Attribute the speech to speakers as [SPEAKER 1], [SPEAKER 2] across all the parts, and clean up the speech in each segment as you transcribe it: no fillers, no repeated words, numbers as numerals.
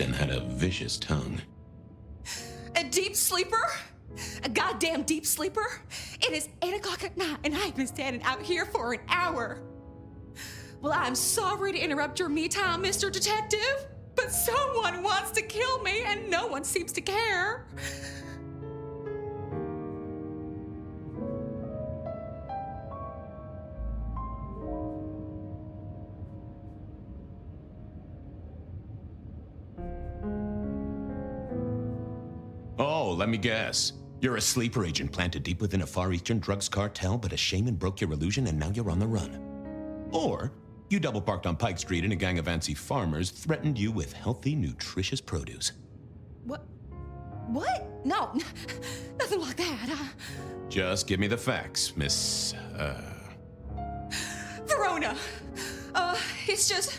[SPEAKER 1] and had a vicious tongue.
[SPEAKER 2] A deep sleeper? A goddamn deep sleeper? It is 8 o'clock at night and I've been standing out here for an hour. Well, I'm sorry to interrupt your me time, Mr. Detective, but someone wants to kill me and no one seems to care.
[SPEAKER 1] Oh, let me guess. You're a sleeper agent planted deep within a Far Eastern drugs cartel, but a shaman broke your illusion and now you're on the run. Or you double parked on Pike Street and a gang of antsy farmers threatened you with healthy, nutritious produce.
[SPEAKER 2] What? No, nothing like that.
[SPEAKER 1] Just give me the facts, Miss,
[SPEAKER 2] Verona. It's just,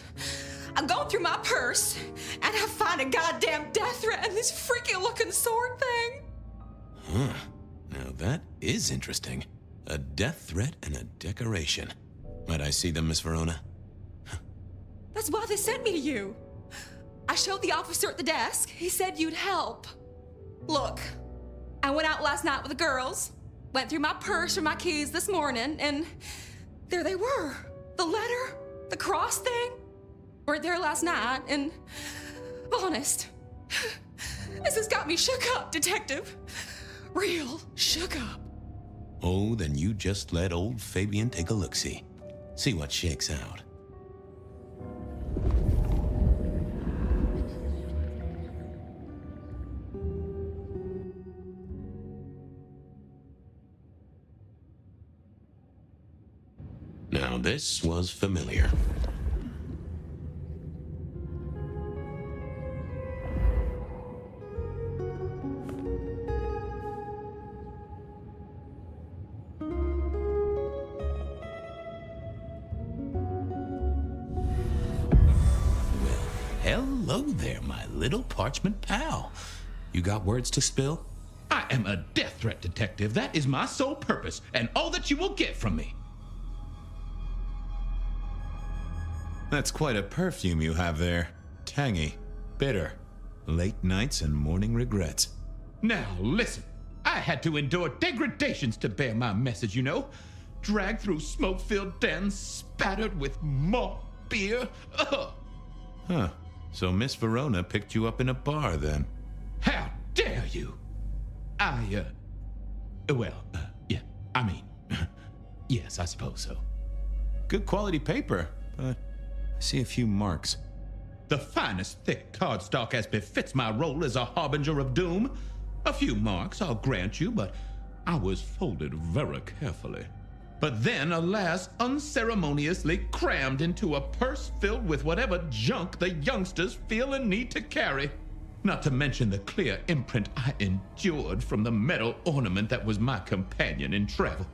[SPEAKER 2] I'm going through my purse and I find a goddamn death threat and this freaky looking sword thing.
[SPEAKER 1] Huh. Now that is interesting. A death threat and a decoration. Might I see them, Miss Verona?
[SPEAKER 2] That's why they sent me to you. I showed the officer at the desk. He said you'd help. Look, I went out last night with the girls, went through my purse for my keys this morning, and there they were. The letter, the cross thing, weren't there last night, and honest, this has got me shook up, Detective. Real shook up.
[SPEAKER 1] Oh, then you just let old Fabian take a look-see. See what shakes out. Now this was familiar. Hello there, my little parchment pal. You got words to spill?
[SPEAKER 3] I am a death threat detective. That is my sole purpose, and all that you will get from me.
[SPEAKER 4] That's quite a perfume you have there. Tangy, bitter, late nights and morning regrets.
[SPEAKER 3] Now, listen. I had to endure degradations to bear my message, you know. Dragged through smoke-filled dens, spattered with malt beer. Ugh.
[SPEAKER 4] Huh. So Miss Verona picked you up in a bar, then?
[SPEAKER 3] How dare you? Yeah, I mean, yes, I suppose so.
[SPEAKER 4] Good quality paper, but I see a few marks.
[SPEAKER 3] The finest thick cardstock as befits my role as a harbinger of doom. A few marks, I'll grant you, but I was folded very carefully. But then, alas, unceremoniously crammed into a purse filled with whatever junk the youngsters feel a need to carry. Not to mention the clear imprint I endured from the metal ornament that was my companion in travel.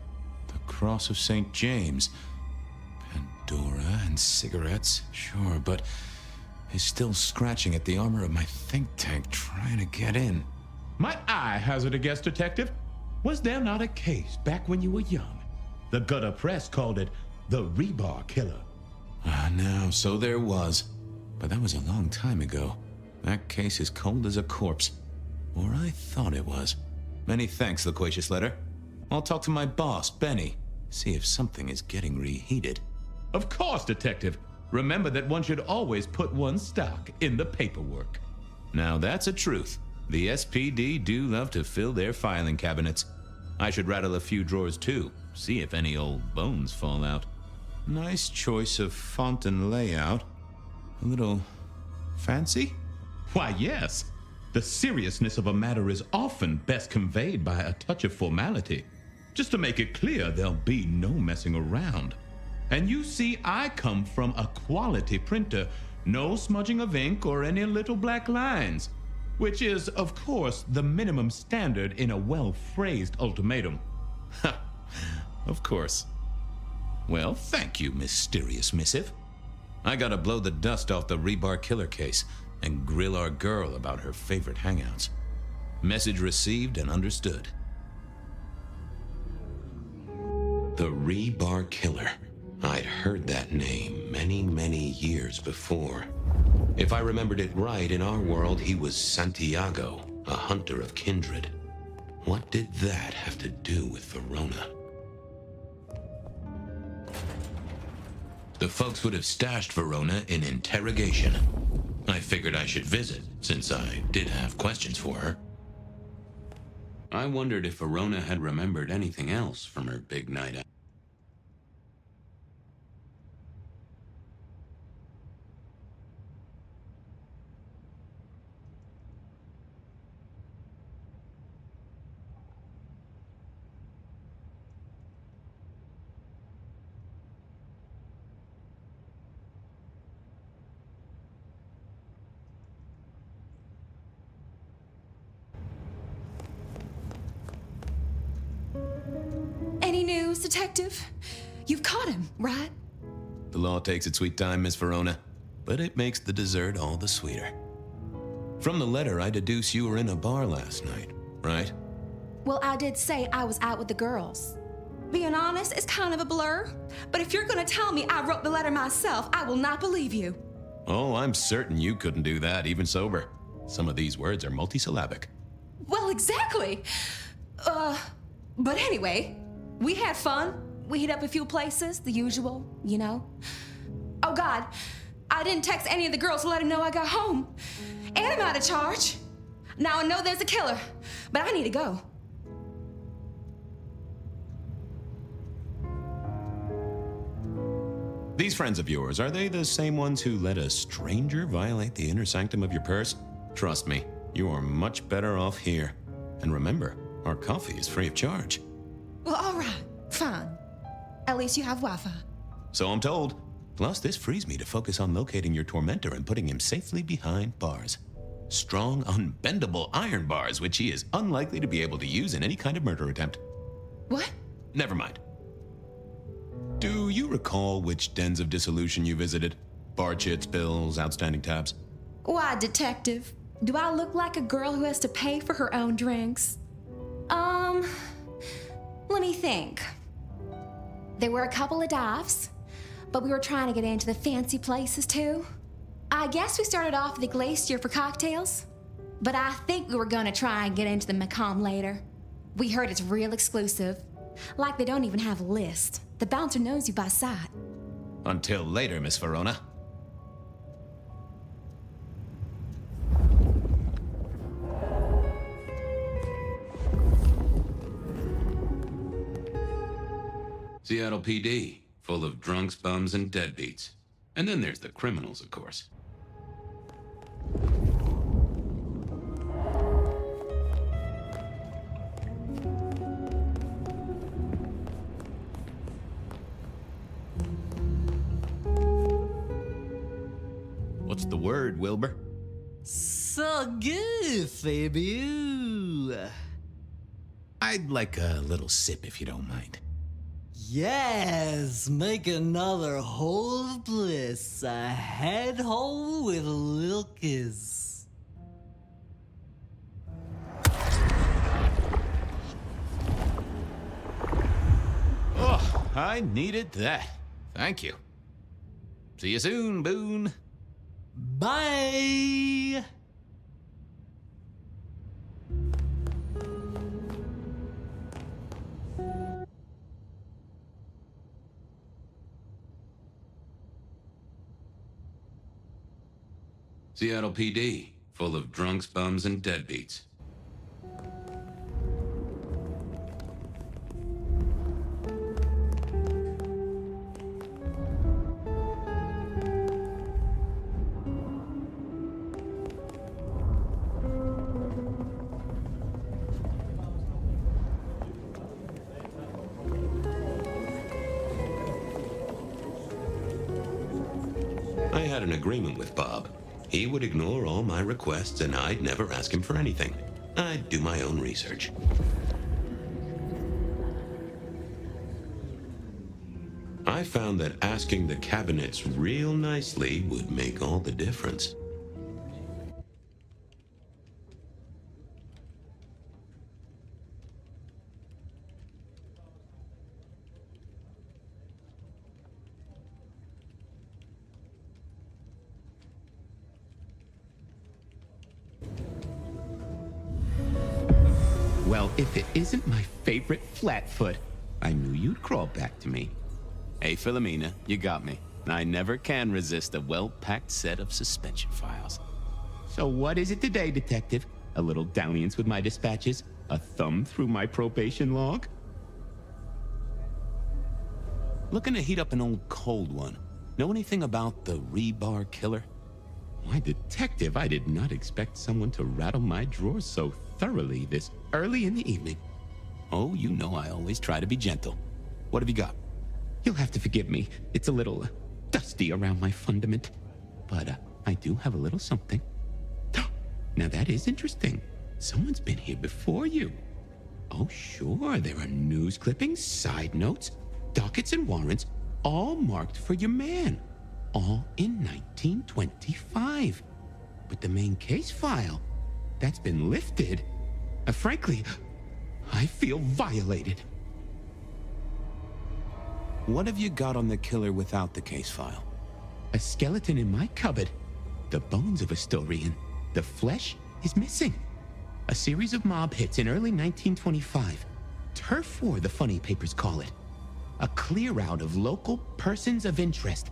[SPEAKER 4] The Cross of St. James. Pandora and cigarettes, sure, but he's still scratching at the armor of my think tank trying to get in.
[SPEAKER 3] Might I hazard a guess, Detective? Was there not a case back when you were young? The gutter press called it the rebar killer.
[SPEAKER 4] Now, so there was. But that was a long time ago. That case is cold as a corpse. Or I thought it was. Many thanks, loquacious letter. I'll talk to my boss, Benny. See if something is getting reheated.
[SPEAKER 3] Of course, Detective. Remember that one should always put one's stock in the paperwork.
[SPEAKER 4] Now that's a truth. The SPD do love to fill their filing cabinets. I should rattle a few drawers too, see if any old bones fall out. Nice choice of font and layout. A little fancy?
[SPEAKER 3] Why, yes. The seriousness of a matter is often best conveyed by a touch of formality. Just to make it clear, there'll be no messing around. And you see, I come from a quality printer. No smudging of ink or any little black lines. Which is, of course, the minimum standard in a well-phrased ultimatum.
[SPEAKER 4] Ha! Of course. Well, thank you, mysterious missive. I gotta blow the dust off the rebar killer case and grill our girl about her favorite hangouts. Message received and understood.
[SPEAKER 1] The Rebar Killer. I'd heard that name many, many years before. If I remembered it right, in our world, he was Santiago, a hunter of kindred. What did that have to do with Verona? The folks would have stashed Verona in interrogation. I figured I should visit, since I did have questions for her. I wondered if Verona had remembered anything else from her big night out.
[SPEAKER 2] Any news, Detective? You've caught him, right?
[SPEAKER 1] The law takes its sweet time, Miss Verona, but it makes the dessert all the sweeter. From the letter, I deduce you were in a bar last night, right?
[SPEAKER 2] Well, I did say I was out with the girls. Being honest, it's kind of a blur, but if you're gonna tell me I wrote the letter myself, I will not believe you.
[SPEAKER 1] Oh, I'm certain you couldn't do that, even sober. Some of these words are multisyllabic.
[SPEAKER 2] Well, exactly. But anyway, we had fun. We hit up a few places, the usual, you know. Oh God, I didn't text any of the girls to let them know I got home. And I'm out of charge. Now I know there's a killer, but I need to go.
[SPEAKER 1] These friends of yours, are they the same ones who let a stranger violate the inner sanctum of your purse? Trust me, you are much better off here. And remember, our coffee is free of charge.
[SPEAKER 2] Well, all right, fine. At least you have Wi-Fi.
[SPEAKER 1] So I'm told. Plus, this frees me to focus on locating your tormentor and putting him safely behind bars. Strong, unbendable iron bars, which he is unlikely to be able to use in any kind of murder attempt.
[SPEAKER 2] What?
[SPEAKER 1] Never mind. Do you recall which dens of dissolution you visited? Bar chits, bills, outstanding tabs?
[SPEAKER 2] Why, Detective? Do I look like a girl who has to pay for her own drinks? Let me think. There were a couple of dives, but we were trying to get into the fancy places too. I guess we started off at the Glacier for cocktails, but I think we were gonna try and get into the Macomb later. We heard it's real exclusive. Like they don't even have a list. The bouncer knows you by sight.
[SPEAKER 1] Until later, Miss Verona. Seattle PD, full of drunks, bums, and deadbeats. And then there's the criminals, of course. What's the word, Wilbur?
[SPEAKER 5] So good, Fabiu.
[SPEAKER 1] I'd like a little sip if you don't mind.
[SPEAKER 5] Yes, make another hole of bliss, a head hole with a little kiss.
[SPEAKER 1] Oh, I needed that. Thank you. See you soon, Boone.
[SPEAKER 5] Bye!
[SPEAKER 1] Seattle PD, full of drunks, bums, and deadbeats. I had an agreement with Bob. He would ignore all my requests and I'd never ask him for anything. I'd do my own research. I found that asking the cabinets real nicely would make all the difference.
[SPEAKER 6] Well, if it isn't my favorite Flatfoot, I knew you'd crawl back to me.
[SPEAKER 4] Hey, Philomena, you got me. I never can resist a well-packed set of suspension files.
[SPEAKER 6] So what is it today, Detective? A little dalliance with my dispatches? A thumb through my probation log?
[SPEAKER 4] Looking to heat up an old cold one. Know anything about the rebar killer?
[SPEAKER 6] Why, Detective, I did not expect someone to rattle my drawers so thoroughly this early in the evening.
[SPEAKER 4] Oh, you know I always try to be gentle. What have you got?
[SPEAKER 6] You'll have to forgive me. It's a little dusty around my fundament. But I do have a little something. Now that is interesting. Someone's been here before you. Oh, sure, there are news clippings, side notes, dockets and warrants, all marked for your man. All in 1925. But the main case file, that's been lifted. Frankly, I feel violated.
[SPEAKER 4] What have you got on the killer without the case file?
[SPEAKER 6] A skeleton in my cupboard. The bones of a Storian. The flesh is missing. A series of mob hits in early 1925. Turf war, the funny papers call it. A clear out of local persons of interest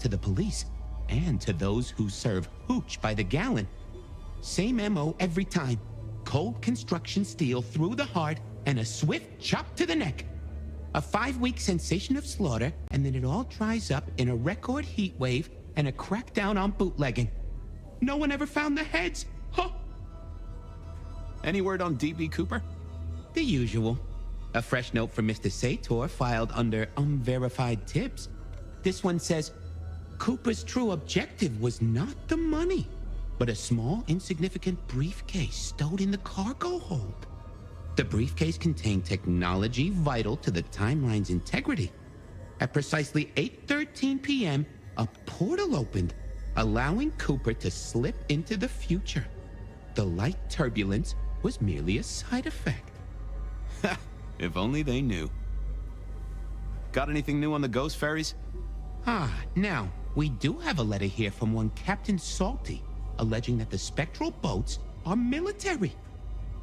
[SPEAKER 6] to the police, and to those who serve hooch by the gallon. Same MO every time. Cold construction steel through the heart and a swift chop to the neck. A 5-week sensation of slaughter, and then it all dries up in a record heat wave and a crackdown on bootlegging. No one ever found the heads. Huh?
[SPEAKER 4] Any word on DB Cooper?
[SPEAKER 6] The usual. A fresh note from Mr. Sator filed under unverified tips. This one says, Cooper's true objective was not the money, but a small, insignificant briefcase stowed in the cargo hold. The briefcase contained technology vital to the timeline's integrity. At precisely 8:13 p.m., a portal opened, allowing Cooper to slip into the future. The light turbulence was merely a side effect.
[SPEAKER 4] If only they knew. Got anything new on the ghost ferries?
[SPEAKER 6] Now, we do have a letter here from one Captain Salty, alleging that the spectral boats are military.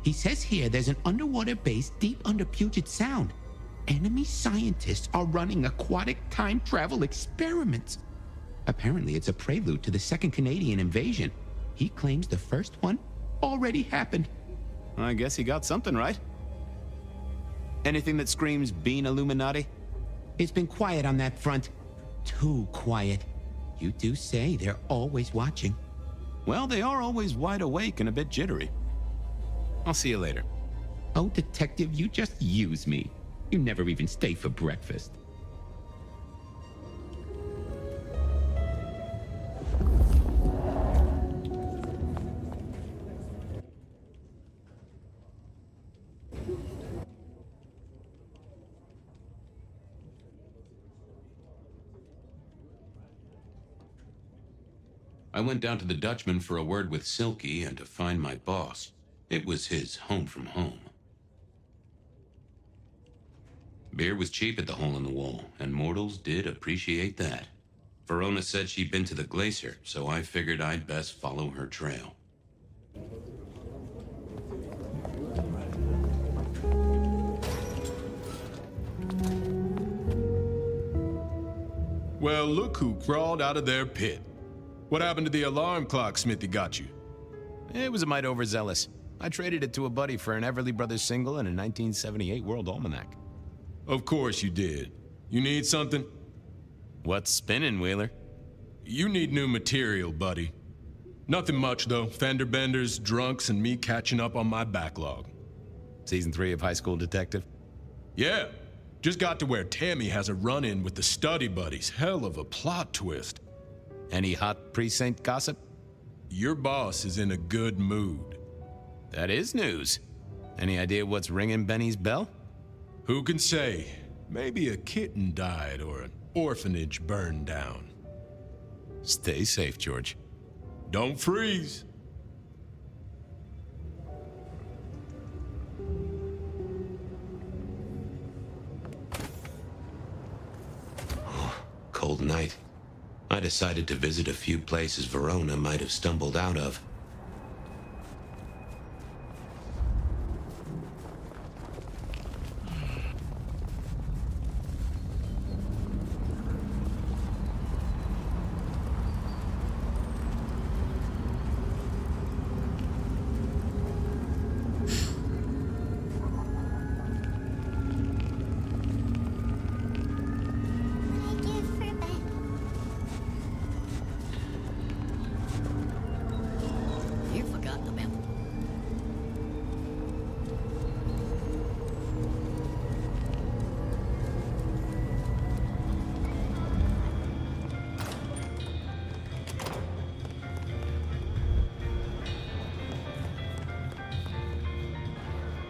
[SPEAKER 6] He says here there's an underwater base deep under Puget Sound. Enemy scientists are running aquatic time travel experiments. Apparently, it's a prelude to the Second Canadian invasion. He claims the first one already happened.
[SPEAKER 4] I guess he got something right. Anything that screams Bean Illuminati?
[SPEAKER 6] It's been quiet on that front. Too quiet. You do say they're always watching.
[SPEAKER 4] Well, they are always wide awake and a bit jittery. I'll see you later.
[SPEAKER 6] Oh, Detective, you just use me. You never even stay for breakfast.
[SPEAKER 1] I went down to the Dutchman for a word with Silky and to find my boss. It was his home from home. Beer was cheap at the Hole in the Wall, and mortals did appreciate that. Verona said she'd been to the glacier, so I figured I'd best follow her trail.
[SPEAKER 7] Well, look who crawled out of their pit. What happened to the alarm clock Smithy got you?
[SPEAKER 4] It was a mite overzealous. I traded it to a buddy for an Everly Brothers single and a 1978 World Almanac.
[SPEAKER 7] Of course you did. You need something?
[SPEAKER 4] What's spinning, Wheeler?
[SPEAKER 7] You need new material, buddy. Nothing much, though. Fender benders, drunks, and me catching up on my backlog.
[SPEAKER 4] Season 3 of High School Detective?
[SPEAKER 7] Yeah. Just got to where Tammy has a run-in with the study buddies. Hell of a plot twist.
[SPEAKER 4] Any hot precinct gossip?
[SPEAKER 7] Your boss is in a good mood.
[SPEAKER 4] That is news. Any idea what's ringing Benny's bell?
[SPEAKER 7] Who can say? Maybe a kitten died or an orphanage burned down.
[SPEAKER 4] Stay safe, George.
[SPEAKER 7] Don't freeze.
[SPEAKER 1] Cold night. I decided to visit a few places Verona might have stumbled out of.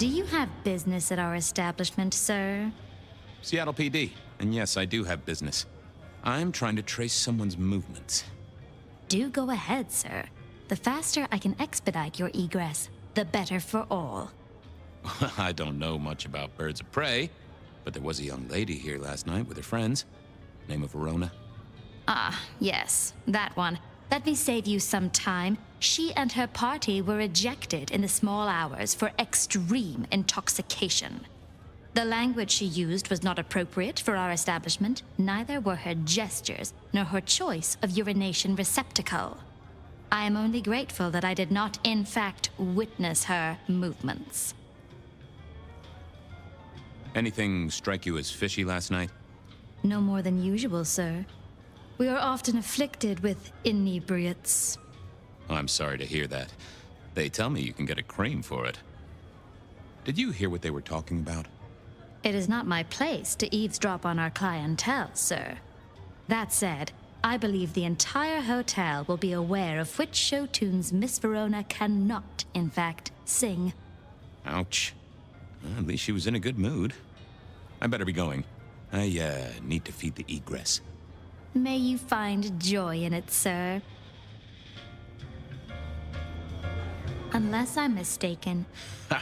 [SPEAKER 8] Do you have business at our establishment, sir?
[SPEAKER 4] Seattle PD. And yes, I do have business. I'm trying to trace someone's movements.
[SPEAKER 8] Do go ahead, sir. The faster I can expedite your egress, the better for all.
[SPEAKER 4] I don't know much about birds of prey, but there was a young lady here last night with her friends. Name of Verona.
[SPEAKER 8] Ah, yes, that one. Let me save you some time. She and her party were ejected in the small hours for extreme intoxication. The language she used was not appropriate for our establishment, neither were her gestures, nor her choice of urination receptacle. I am only grateful that I did not, in fact, witness her movements.
[SPEAKER 4] Anything strike you as fishy last night?
[SPEAKER 8] No more than usual, sir. We are often afflicted with inebriates.
[SPEAKER 4] Oh, I'm sorry to hear that. They tell me you can get a cream for it. Did you hear what they were talking about?
[SPEAKER 8] It is not my place to eavesdrop on our clientele, sir. That said, I believe the entire hotel will be aware of which show tunes Miss Verona cannot, in fact, sing.
[SPEAKER 4] Ouch. Well, at least she was in a good mood. I better be going. I need to feed the egress.
[SPEAKER 8] May you find joy in it, sir. Unless I'm mistaken.
[SPEAKER 4] Ha!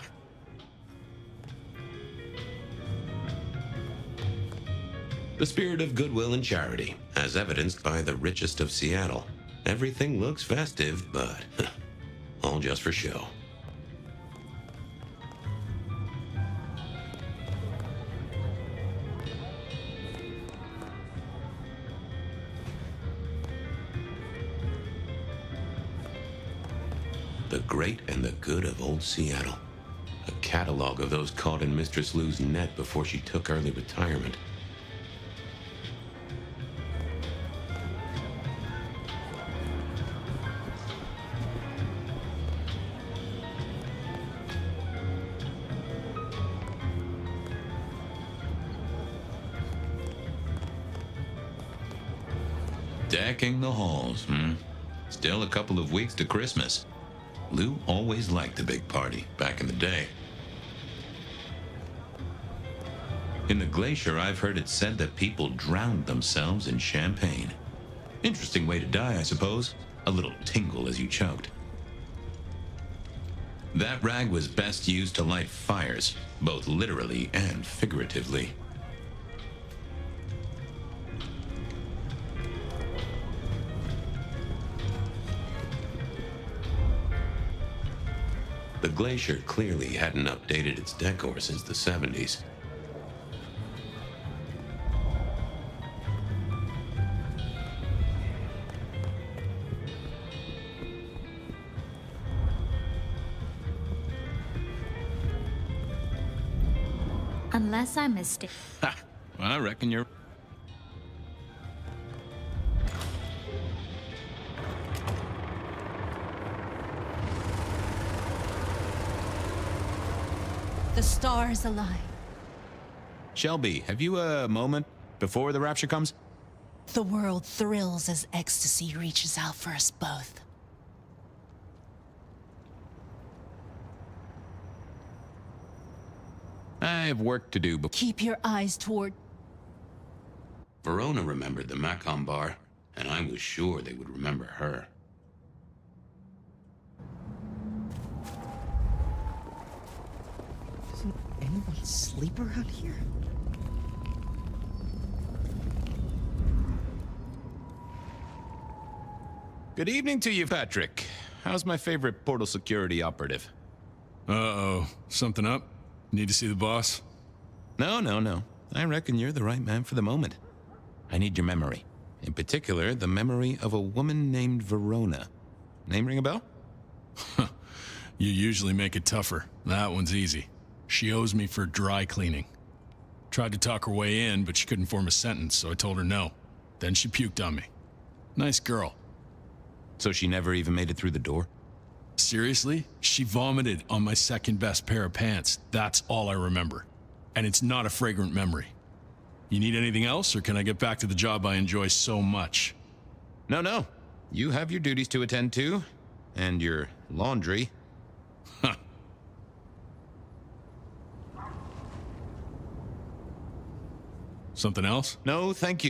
[SPEAKER 9] The spirit of goodwill and charity, as evidenced by the richest of Seattle. Everything looks festive, but all just for show. The great and the good of old Seattle. A catalog of those caught in Mistress Lou's net before she took early retirement.
[SPEAKER 4] Decking the halls, Still a couple of weeks to Christmas. Lou always liked a big party back in the day. In the glacier, I've heard it said that people drowned themselves in champagne. Interesting way to die, I suppose. A little tingle as you choked. That rag was best used to light fires, both literally and figuratively.
[SPEAKER 9] The glacier clearly hadn't updated its decor since the 70s.
[SPEAKER 8] Unless I'm mistaken.
[SPEAKER 4] Ha! Well, I reckon you're...
[SPEAKER 10] The stars align.
[SPEAKER 4] Shelby, have you a moment before the rapture comes?
[SPEAKER 10] The world thrills as ecstasy reaches out for us both.
[SPEAKER 4] I have work to do before...
[SPEAKER 10] Keep your eyes toward...
[SPEAKER 9] Verona remembered the Macom bar, and I was sure they would remember her.
[SPEAKER 5] Doesn't anyone sleep around here?
[SPEAKER 4] Good evening to you, Patrick. How's my favorite portal security operative?
[SPEAKER 7] Uh-oh. Something up? Need to see the boss?
[SPEAKER 4] No. I reckon you're the right man for the moment. I need your memory. In particular, the memory of a woman named Verona. Name ring a bell?
[SPEAKER 7] You usually make it tougher. That one's easy. She owes me for dry cleaning. Tried to talk her way in, but she couldn't form a sentence, so I told her no. Then she puked on me. Nice girl.
[SPEAKER 4] So she never even made it through the door?
[SPEAKER 7] Seriously? She vomited on my second best pair of pants. That's all I remember. And it's not a fragrant memory. You need anything else, or can I get back to the job I enjoy so much?
[SPEAKER 4] No. You have your duties to attend to, and your laundry.
[SPEAKER 7] Something else?
[SPEAKER 4] No, thank you.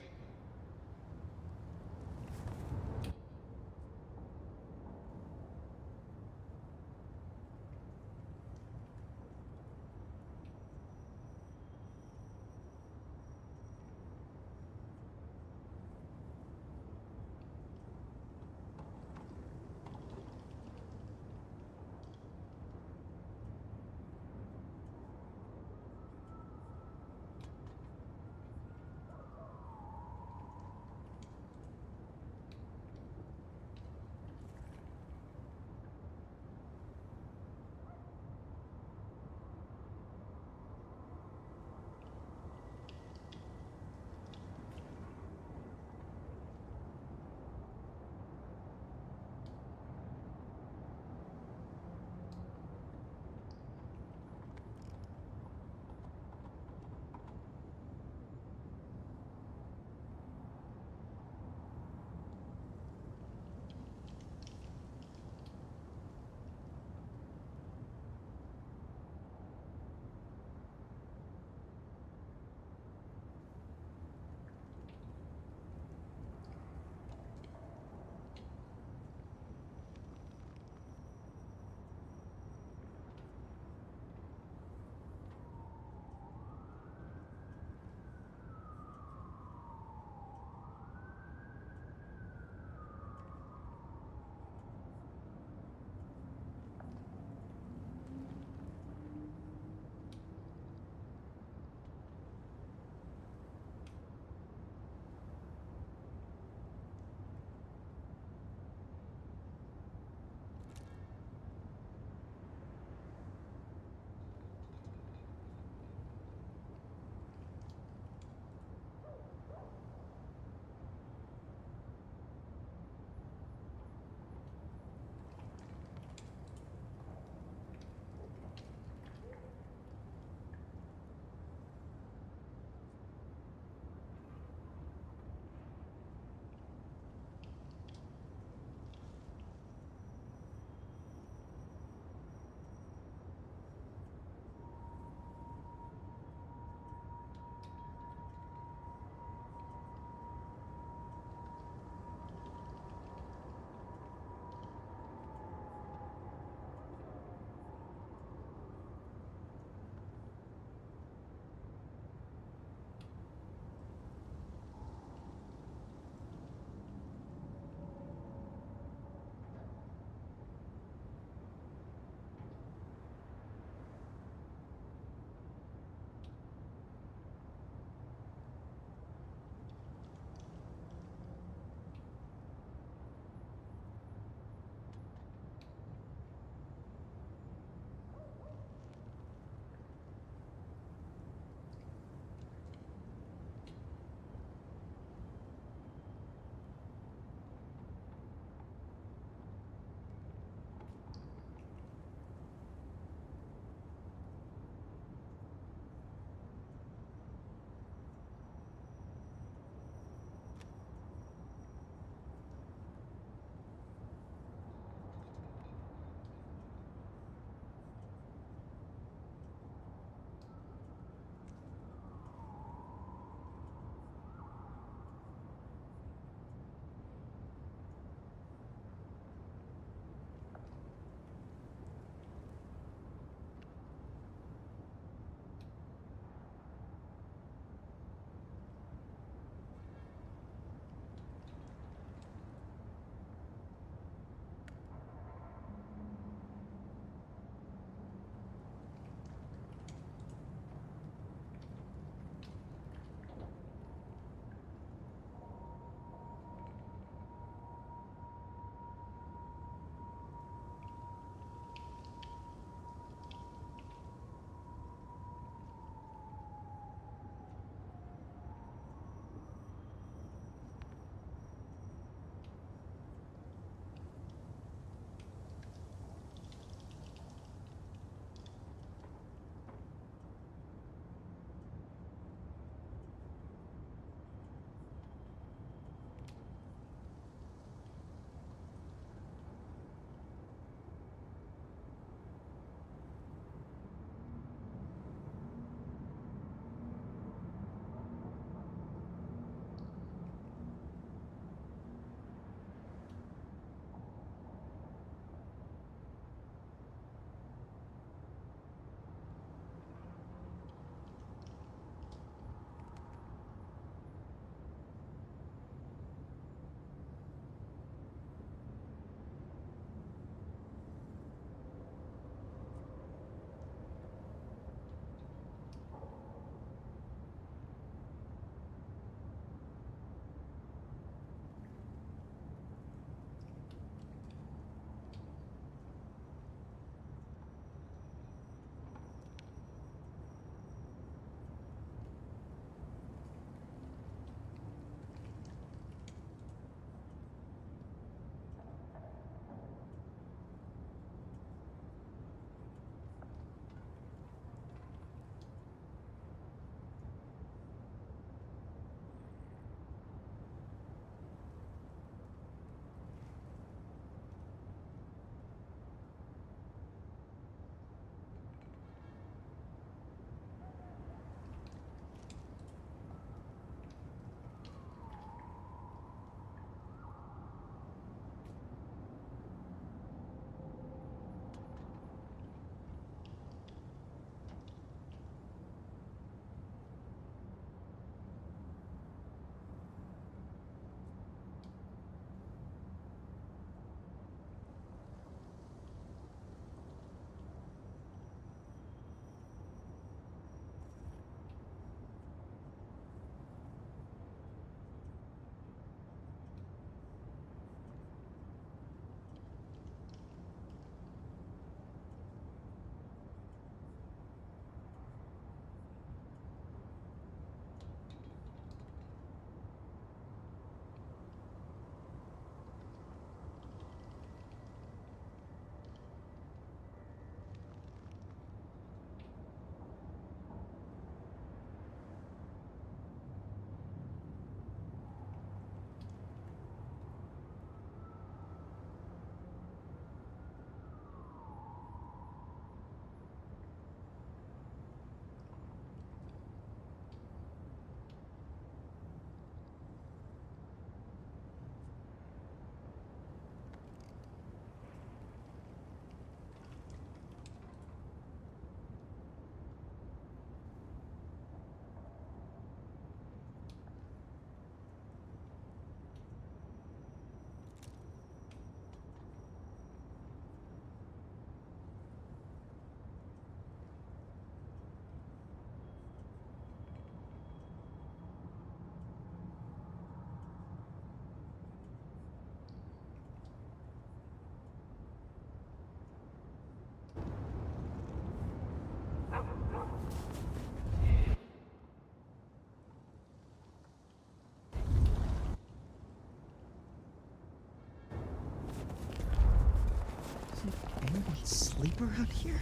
[SPEAKER 5] sleep around here?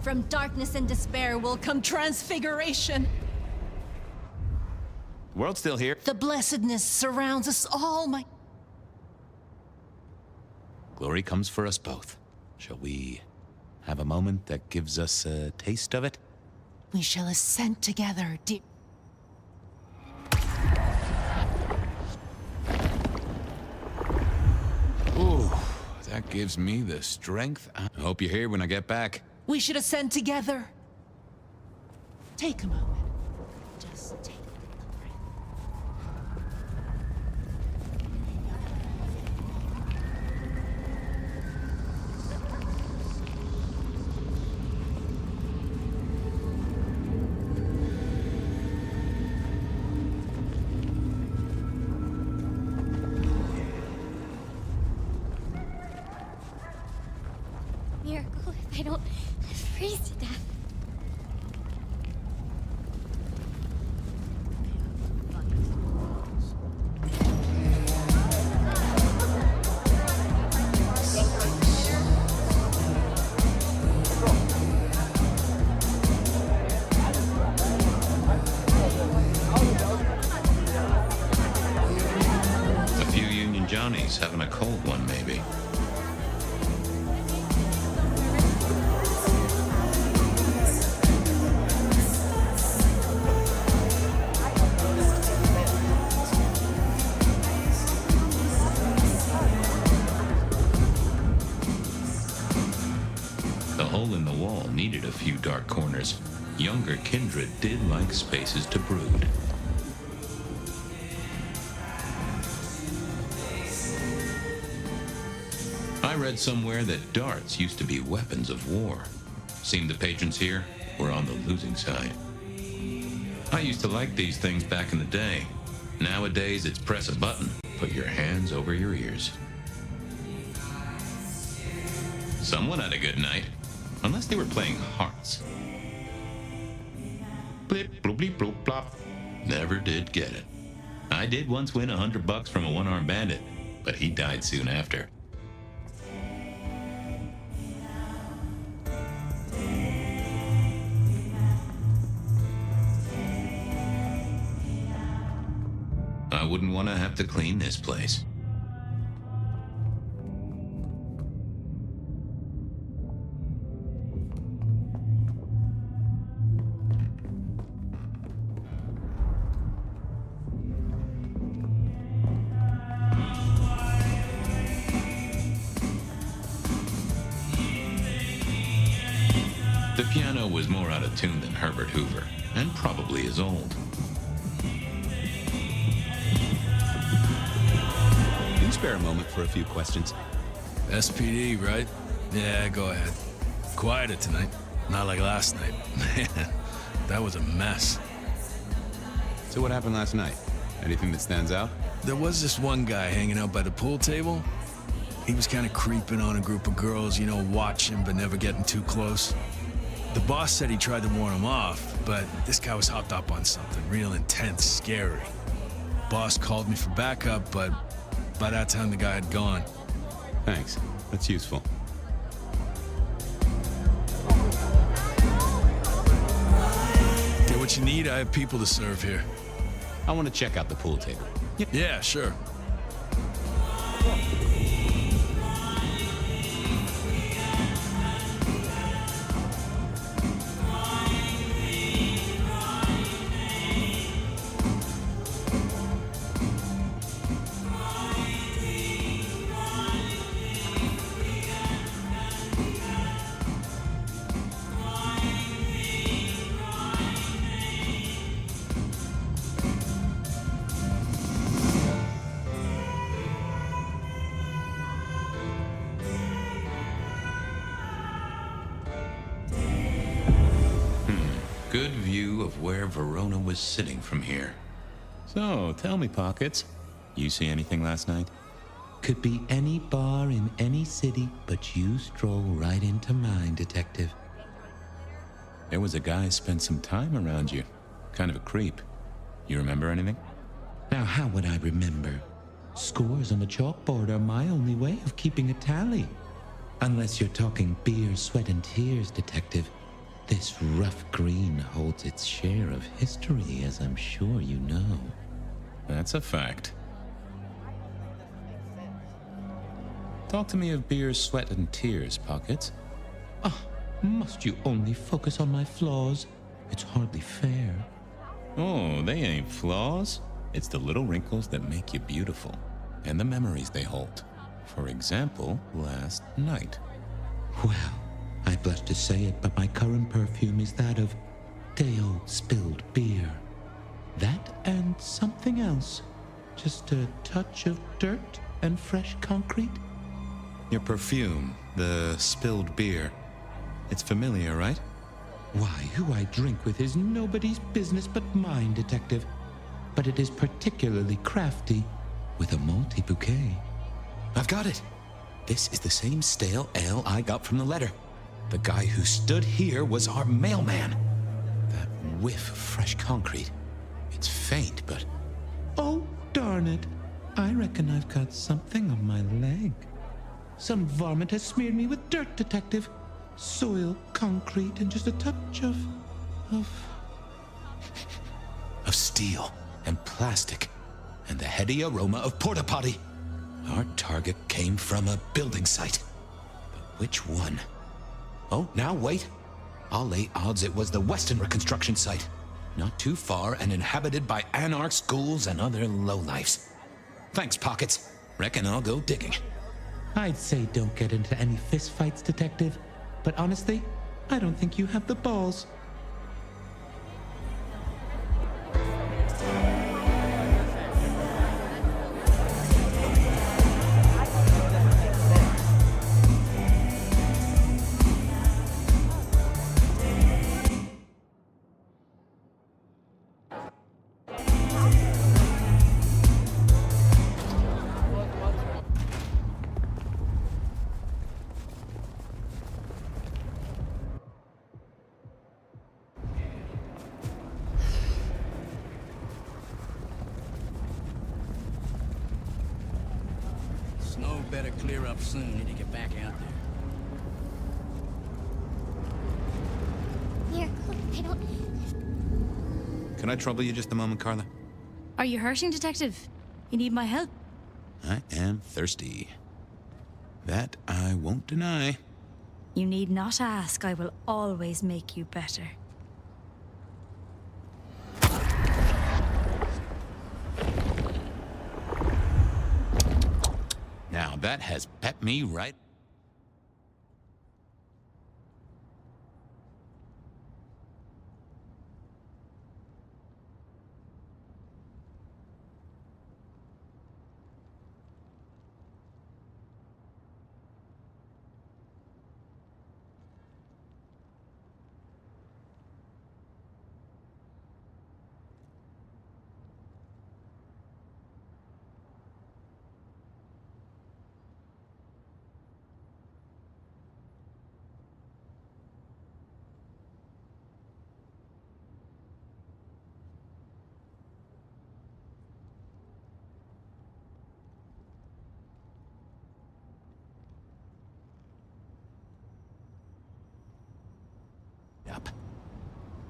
[SPEAKER 10] From darkness and despair will come transfiguration.
[SPEAKER 4] World's still here.
[SPEAKER 10] The blessedness surrounds us all, my...
[SPEAKER 4] Glory comes for us both. Shall we have a moment that gives us a taste of it?
[SPEAKER 10] We shall ascend together, dear...
[SPEAKER 4] Ooh, that gives me the strength. I hope you're here when I get back.
[SPEAKER 10] We should ascend together. Take a moment. Just take a breath.
[SPEAKER 8] Miracle if I don't freeze to death.
[SPEAKER 9] A few Union Johnnies having a cold one, maybe. The hole in the wall needed a few dark corners. Younger kindred did like spaces to brood. I read somewhere that darts used to be weapons of war. Seemed the patrons here were on the losing side. I used to like these things back in the day. Nowadays, it's press a button, put your hands over your ears. Someone had a good night, unless they were playing hearts. Blip, bloop, bleep, bloop, plop. Never did get it. I did once win $100 from a one-armed bandit, but he died soon after. I wouldn't want to have to clean this place. The piano was more out of tune than Herbert Hoover, and probably is old.
[SPEAKER 4] Can you spare a moment for a few questions?
[SPEAKER 7] SPD, right? Yeah, go ahead. Quieter tonight. Not like last night. Man, that was a mess.
[SPEAKER 4] So what happened last night? Anything that stands out?
[SPEAKER 7] There was this one guy hanging out by the pool table. He was kind of creeping on a group of girls, you know, watching but never getting too close. The boss said he tried to warn him off, but this guy was hopped up on something real intense, scary. Boss called me for backup, but by that time the guy had gone.
[SPEAKER 4] Thanks. That's useful.
[SPEAKER 7] Get what you need, I have people to serve here.
[SPEAKER 4] I want to check out the pool table.
[SPEAKER 7] Yeah, sure.
[SPEAKER 9] Good view of where Verona was sitting from here.
[SPEAKER 4] So, tell me, Pockets. You see anything last night?
[SPEAKER 5] Could be any bar in any city, but you stroll right into mine, detective.
[SPEAKER 4] There was a guy spent some time around you. Kind of a creep. You remember anything?
[SPEAKER 5] Now, how would I remember? Scores on the chalkboard are my only way of keeping a tally.
[SPEAKER 6] Unless you're talking beer, sweat, and tears, Detective. This rough green holds its share of history, as I'm sure you know.
[SPEAKER 4] That's a fact. Talk to me of beer, sweat, and tears, Pockets.
[SPEAKER 6] Must you only focus on my flaws? It's hardly fair.
[SPEAKER 4] Oh, they ain't flaws. It's the little wrinkles that make you beautiful, and the memories they hold. For example, last night.
[SPEAKER 6] Well, I blush to say it, but my current perfume is that of day-old spilled beer. That and something else. Just a touch of dirt and fresh concrete.
[SPEAKER 4] Your perfume, the spilled beer. It's familiar, right?
[SPEAKER 6] Why, who I drink with is nobody's business but mine, Detective. But it is particularly crafty, with a malty bouquet.
[SPEAKER 1] I've got it. This is the same stale ale I got from the letter. The guy who stood here was our mailman. That whiff of fresh concrete. It's faint, but...
[SPEAKER 6] Oh, darn it. I reckon I've got something on my leg. Some varmint has smeared me with dirt, Detective. Soil, concrete, and just a touch of
[SPEAKER 1] steel and plastic and the heady aroma of porta potty. Our target came from a building site. But which one? Oh, now wait. I'll lay odds it was the Westenra construction site. Not too far and inhabited by anarchs, ghouls, and other lowlifes. Thanks, Pockets. Reckon I'll go digging.
[SPEAKER 6] I'd say don't get into any fistfights, Detective. But honestly, I don't think you have the balls.
[SPEAKER 11] Snow better clear up soon. Need to get back out there.
[SPEAKER 8] Here, look, I don't...
[SPEAKER 4] Can I trouble you just a moment, Carla?
[SPEAKER 8] Are you hurting, Detective? You need my help?
[SPEAKER 4] I am thirsty. That I won't deny.
[SPEAKER 8] You need not ask. I will always make you better.
[SPEAKER 4] Now that has pepped me right. Up.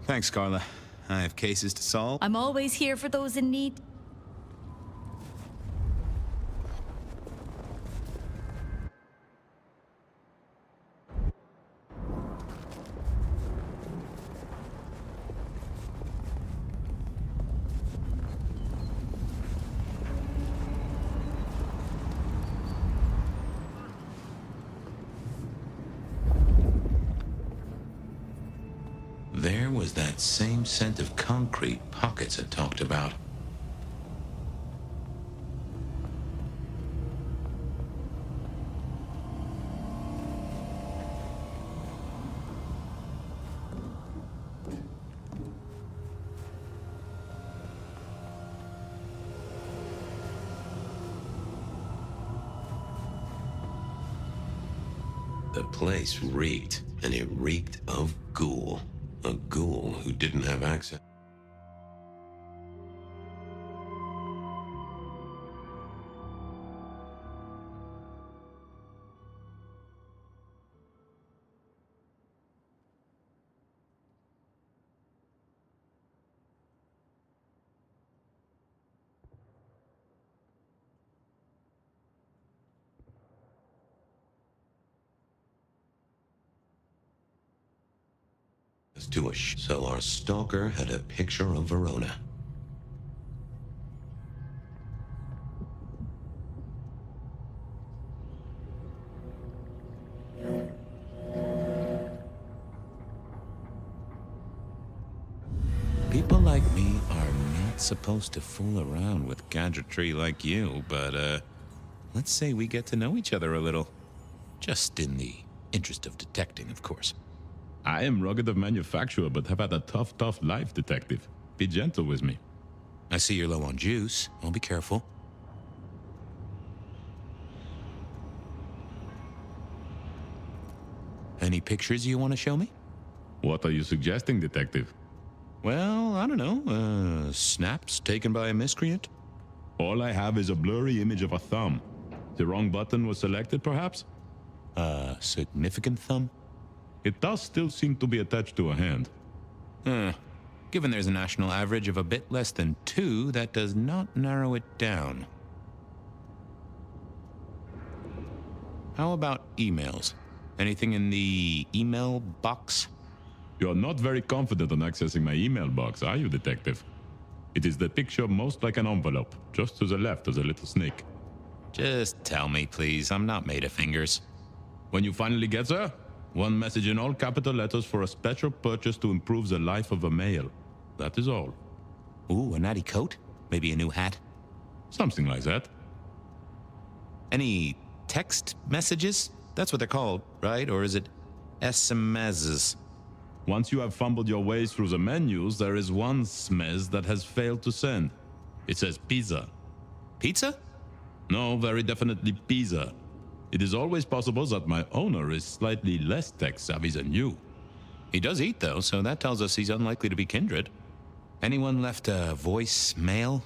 [SPEAKER 4] Thanks, Carla. I have cases to solve.
[SPEAKER 8] I'm always here for those in need.
[SPEAKER 9] There was that same scent of concrete Pockets had talked about. The place reeked, and it reeked of ghoul. A ghoul who didn't have access. next to a so our stalker had a picture of Verona.
[SPEAKER 4] People like me are not supposed to fool around with gadgetry like you, but, let's say we get to know each other a little. Just in the interest of detecting, of course.
[SPEAKER 3] I am rugged of manufacture, but have had a tough life, detective. Be gentle with me.
[SPEAKER 4] I see you're low on juice. I'll be careful. Any pictures you want to show me?
[SPEAKER 3] What are you suggesting, detective?
[SPEAKER 4] Well, I don't know. Snaps taken by a miscreant?
[SPEAKER 3] All I have is a blurry image of a thumb. The wrong button was selected, perhaps?
[SPEAKER 4] A significant thumb?
[SPEAKER 3] It does still seem to be attached to a hand.
[SPEAKER 4] Given there's a national average of a bit less than 2, that does not narrow it down. How about emails? Anything in the email box?
[SPEAKER 3] You're not very confident on accessing my email box, are you, detective? It is the picture most like an envelope, just to the left of the little snake.
[SPEAKER 4] Just tell me, please. I'm not made of fingers.
[SPEAKER 3] When you finally get there, one message in all capital letters for a special purchase to improve the life of a male. That is all.
[SPEAKER 4] Ooh, a natty coat? Maybe a new hat?
[SPEAKER 3] Something like that.
[SPEAKER 4] Any text messages? That's what they're called, right? Or is it SMSs?
[SPEAKER 3] Once you have fumbled your way through the menus, there is one smez that has failed to send. It says pizza.
[SPEAKER 4] Pizza?
[SPEAKER 3] No, very definitely pizza. It is always possible that my owner is slightly less tech-savvy than you.
[SPEAKER 4] He does eat, though, so that tells us he's unlikely to be kindred. Anyone left a voicemail?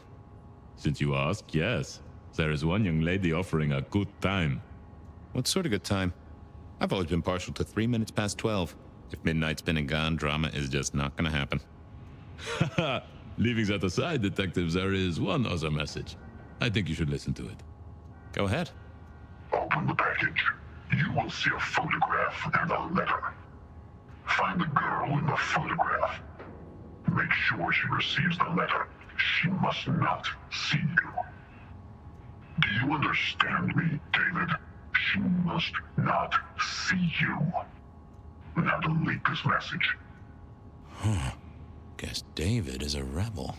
[SPEAKER 3] Since you ask, yes. There is one young lady offering a good time.
[SPEAKER 4] What sort of good time? I've always been partial to 3 minutes past 12. If midnight's been and gone, drama is just not gonna happen.
[SPEAKER 3] Haha, leaving that aside, detectives, there is one other message. I think you should listen to it.
[SPEAKER 4] Go ahead.
[SPEAKER 12] Open the package. You will see a photograph and a letter. Find the girl in the photograph. Make sure she receives the letter. She must not see you. Do you understand me, David? She must not see you. Now delete this message.
[SPEAKER 4] Guess David is a rebel.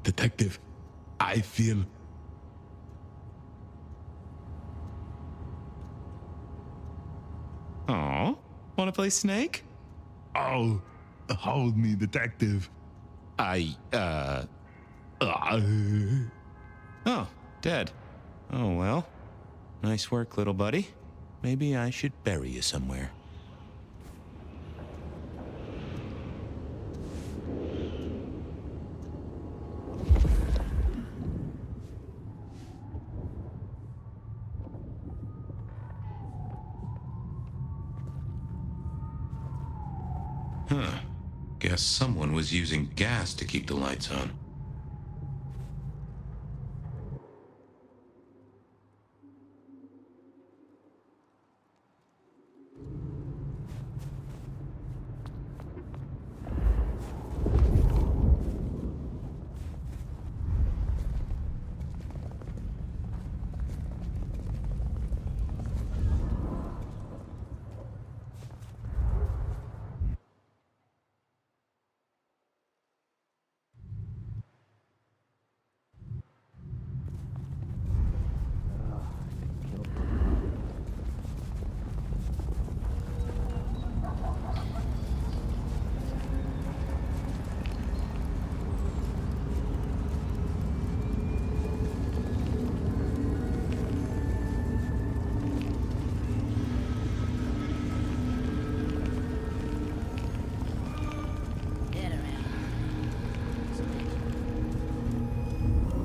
[SPEAKER 3] Detective, I feel...
[SPEAKER 4] Aw, wanna play Snake?
[SPEAKER 3] Oh, hold me, detective.
[SPEAKER 4] Oh, dead. Oh, well. Nice work, little buddy. Maybe I should bury you somewhere.
[SPEAKER 9] Guess someone was using gas to keep the lights on.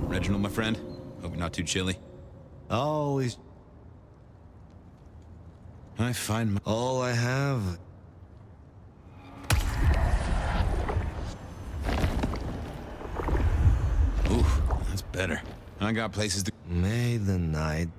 [SPEAKER 4] Reginald, my friend. Hope you're not too chilly.
[SPEAKER 13] Always.
[SPEAKER 4] I find my...
[SPEAKER 13] All I have.
[SPEAKER 4] Ooh, that's better. I got places to...
[SPEAKER 13] May the night.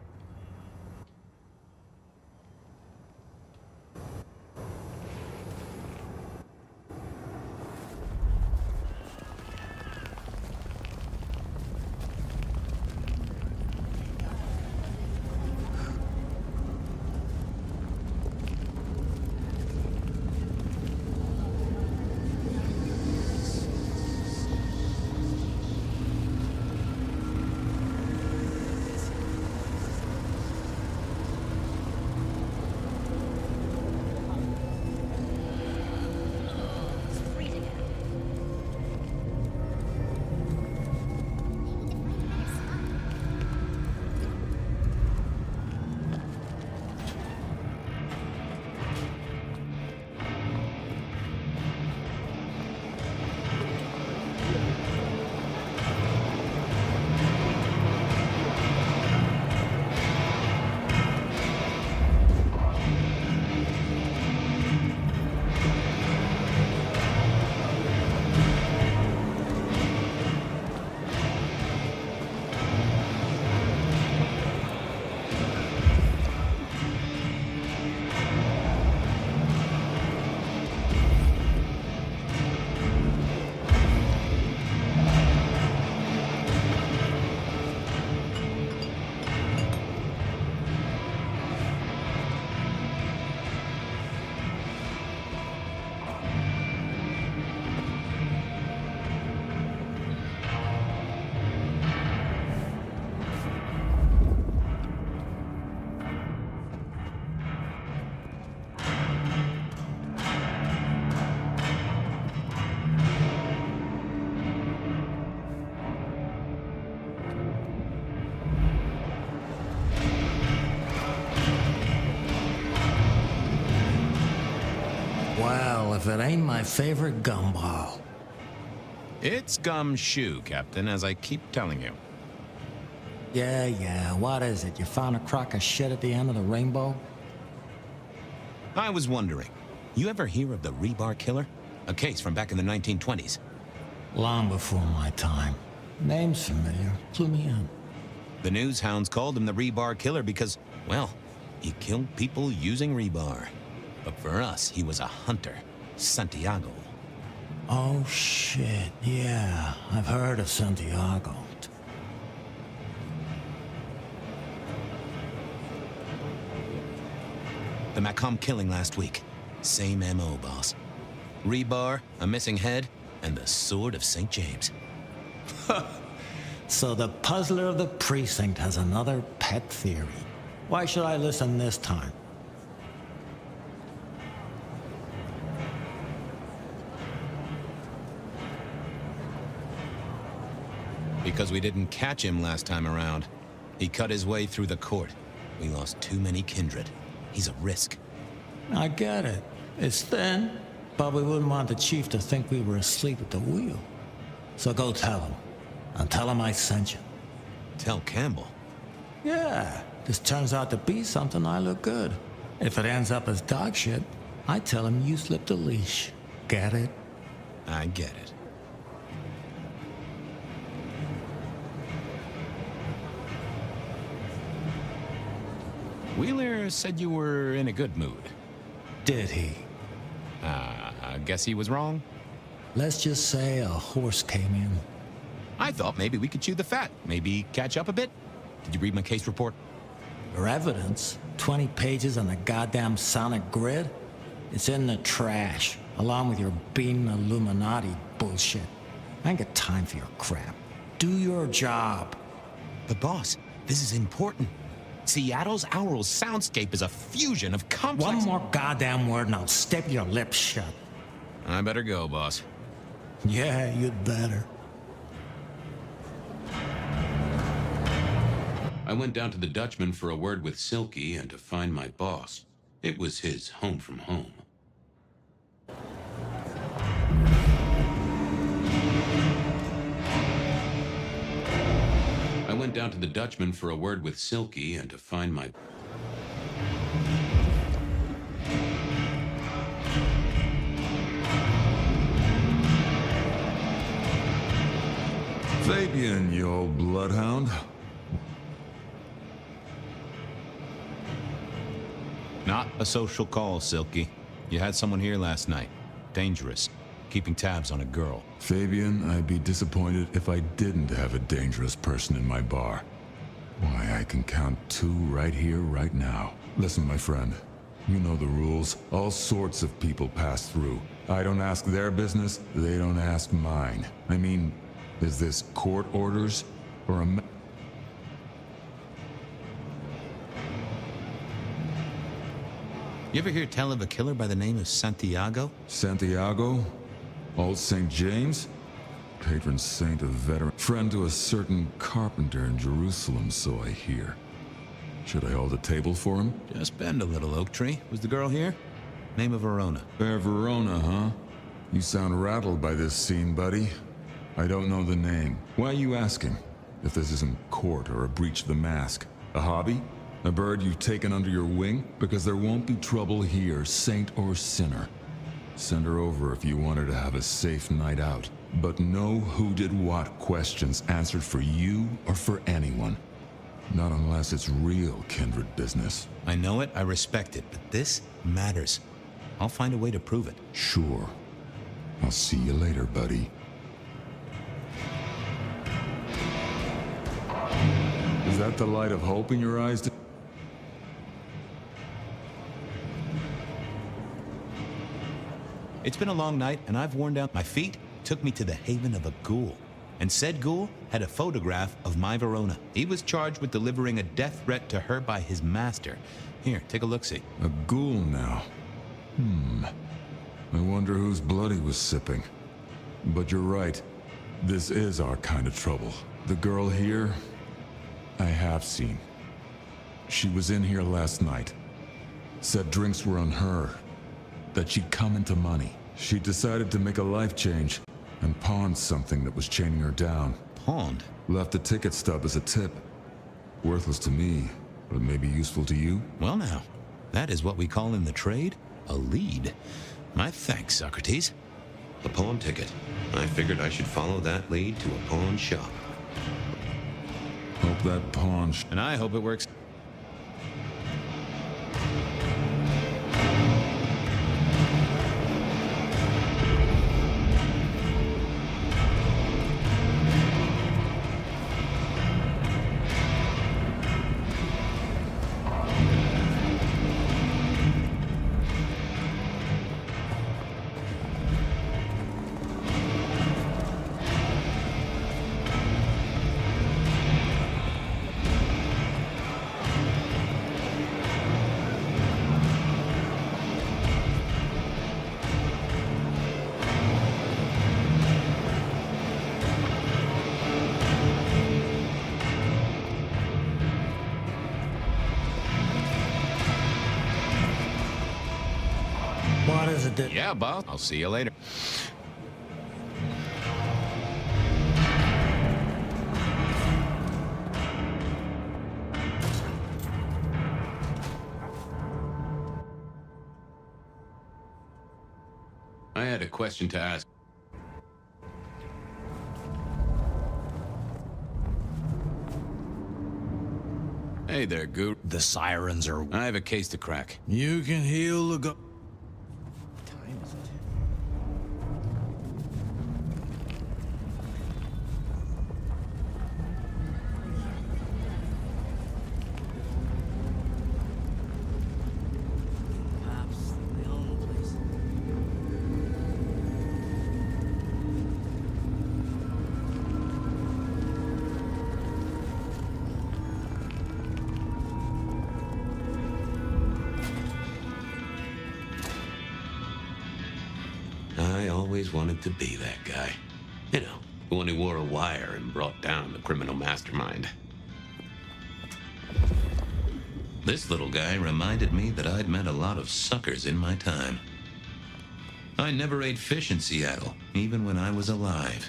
[SPEAKER 11] Well, if it ain't my favorite gumball.
[SPEAKER 4] It's gumshoe, Captain, as I keep telling you.
[SPEAKER 11] Yeah, what is it? You found a crock of shit at the end of the rainbow?
[SPEAKER 1] I was wondering, you ever hear of the rebar killer? A case from back in the 1920s.
[SPEAKER 11] Long before my time. Name's familiar. Clue me in.
[SPEAKER 1] The news hounds called him the rebar killer because, well, he killed people using rebar. But for us, he was a hunter. Santiago.
[SPEAKER 11] Oh, shit. Yeah, I've heard of Santiago.
[SPEAKER 1] The Haqim killing last week. Same MO, boss. Rebar, a missing head, and the Sword of St. James.
[SPEAKER 11] So the puzzler of the precinct has another pet theory. Why should I listen this time?
[SPEAKER 1] Because we didn't catch him last time around. He cut his way through the court. We lost too many kindred. He's a risk.
[SPEAKER 11] I get it. It's thin, but we wouldn't want the chief to think we were asleep at the wheel. So go tell him. And tell him I sent you.
[SPEAKER 1] Tell Campbell?
[SPEAKER 11] Yeah, this turns out to be something I look good. If it ends up as dog shit, I tell him you slipped a leash. Get it?
[SPEAKER 1] I get it. Wheeler said you were in a good mood.
[SPEAKER 11] Did he?
[SPEAKER 1] I guess he was wrong.
[SPEAKER 11] Let's just say a horse came in.
[SPEAKER 1] I thought maybe we could chew the fat. Maybe catch up a bit. Did you read my case report?
[SPEAKER 11] For evidence, 20 pages on a goddamn sonic grid? It's in the trash, along with your bean Illuminati bullshit. I ain't got time for your crap. Do your job.
[SPEAKER 1] But boss, this is important. Seattle's aural soundscape is a fusion of complex...
[SPEAKER 11] One more goddamn word and I'll step your lips shut.
[SPEAKER 1] I better go, boss.
[SPEAKER 11] Yeah, you'd better.
[SPEAKER 9] I went down to the Dutchman for a word with Silky and to find my boss. It was his home from home. I went down to the Dutchman for a word with Silky and to find my...
[SPEAKER 14] Fabian, you old bloodhound.
[SPEAKER 1] Not a social call, Silky. You had someone here last night. Dangerous. Keeping tabs on a girl.
[SPEAKER 14] Fabian, I'd be disappointed if I didn't have a dangerous person in my bar. Why, I can count 2 right here, right now. Listen, my friend. You know the rules. All sorts of people pass through. I don't ask their business, they don't ask mine. I mean, is this court orders or a...
[SPEAKER 1] You ever hear tell of a killer by the name of Santiago?
[SPEAKER 14] Santiago? Old St. James? Patron saint of veteran. Friend to a certain carpenter in Jerusalem, so I hear. Should I hold a table for him?
[SPEAKER 1] Just bend a little, Oak Tree. Was the girl here? Name of Verona.
[SPEAKER 14] Fair Verona, huh? You sound rattled by this scene, buddy. I don't know the name. Why are you asking? If this isn't court or a breach of the mask. A hobby? A bird you've taken under your wing? Because there won't be trouble here, saint or sinner. Send her over if you want her to have a safe night out. But no who did what questions answered for you or for anyone. Not unless it's real kindred business.
[SPEAKER 1] I know it, I respect it, but this matters. I'll find a way to prove it.
[SPEAKER 14] Sure. I'll see you later, buddy. Is that the light of hope in your eyes?
[SPEAKER 1] It's been a long night, and I've worn down. My feet took me to the haven of a ghoul. And said ghoul had a photograph of my Verona. He was charged with delivering a death threat to her by his master. Here, take a look-see.
[SPEAKER 14] A ghoul now. I wonder whose blood he was sipping. But you're right. This is our kind of trouble. The girl here, I have seen. She was in here last night. Said drinks were on her. that she'd come into money. She decided to make a life change and pawned something that was chaining her down.
[SPEAKER 4] Pawned?
[SPEAKER 14] Left a ticket stub as a tip. Worthless to me, but maybe useful to you?
[SPEAKER 4] Well now, that is what we call in the trade a lead. My thanks, Socrates.
[SPEAKER 15] A pawn ticket. I figured I should follow that lead to a pawn shop.
[SPEAKER 14] Hope that pawn...
[SPEAKER 4] And I hope it works.
[SPEAKER 11] What is it?
[SPEAKER 4] Yeah, boss. I'll see you later. I had a question to ask. Hey there, Guru.
[SPEAKER 16] The sirens are...
[SPEAKER 4] I have a case to crack.
[SPEAKER 16] You can heal the go...
[SPEAKER 15] I always wanted to be that guy. You know, the one who wore a wire and brought down the criminal mastermind. This little guy reminded me that I'd met a lot of suckers in my time. I never ate fish in Seattle, even when I was alive.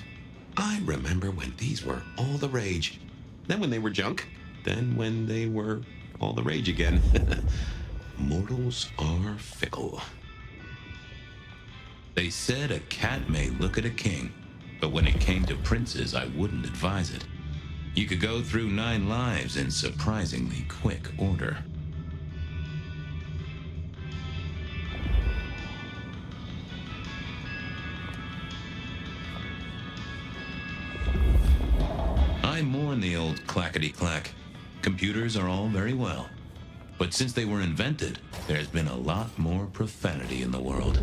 [SPEAKER 15] I remember when these were all the rage. Then when they were junk. Then when they were all the rage again. Mortals are fickle. They said a cat may look at a king, but when it came to princes, I wouldn't advise it. You could go through 9 lives in surprisingly quick order. I mourn the old clackety-clack. Computers are all very well, but since they were invented, there's been a lot more profanity in the world.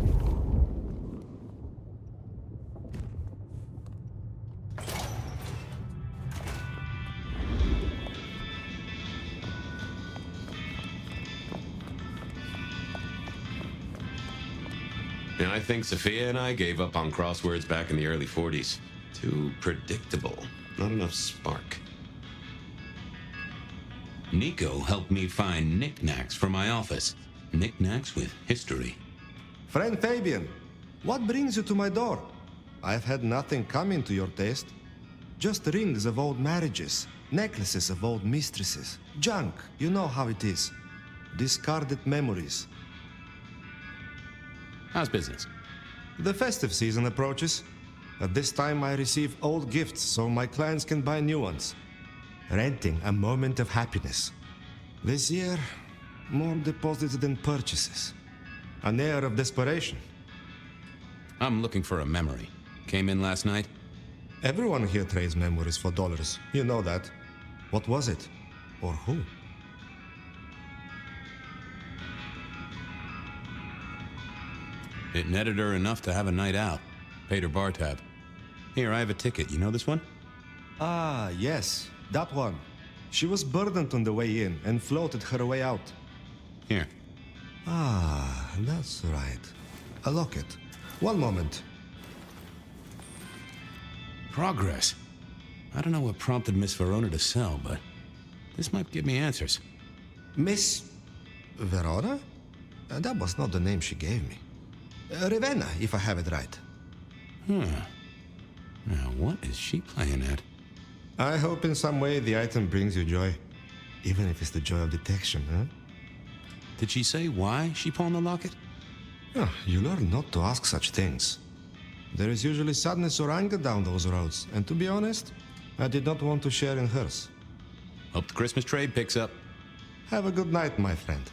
[SPEAKER 15] And I think Sophia and I gave up on crosswords back in the early 40s. Too predictable. Not enough spark.
[SPEAKER 4] Nico helped me find knickknacks for my office. Knickknacks with history.
[SPEAKER 13] Friend Fabian, what brings you to my door? I've had nothing coming to your taste. Just rings of old marriages, necklaces of old mistresses, junk, you know how it is. Discarded memories.
[SPEAKER 4] How's business?
[SPEAKER 13] The festive season approaches. At this time I receive old gifts so my clients can buy new ones. Renting a moment of happiness. This year, more deposits than purchases. An air of desperation.
[SPEAKER 4] I'm looking for a memory. Came in last night?
[SPEAKER 13] Everyone here trades memories for dollars. You know that. What was it? Or who?
[SPEAKER 4] It netted her enough to have a night out. Paid her bar tab. Here, I have a ticket. You know this one?
[SPEAKER 13] Ah, yes. That one. She was burdened on the way in and floated her way out.
[SPEAKER 4] Here.
[SPEAKER 13] Ah, that's right. A locket. One moment.
[SPEAKER 4] Progress. I don't know what prompted Miss Verona to sell, but this might give me answers.
[SPEAKER 13] Miss Verona? That was not the name she gave me. Ravenna, if I have it right.
[SPEAKER 6] Now, what is she playing at?
[SPEAKER 13] I hope in some way the item brings you joy. Even if it's the joy of detection, huh?
[SPEAKER 6] Did she say why she pawned the locket?
[SPEAKER 13] Oh, you learn not to ask such things. There is usually sadness or anger down those roads, and to be honest, I did not want to share in hers.
[SPEAKER 6] Hope the Christmas trade picks up.
[SPEAKER 13] Have a good night, my friend.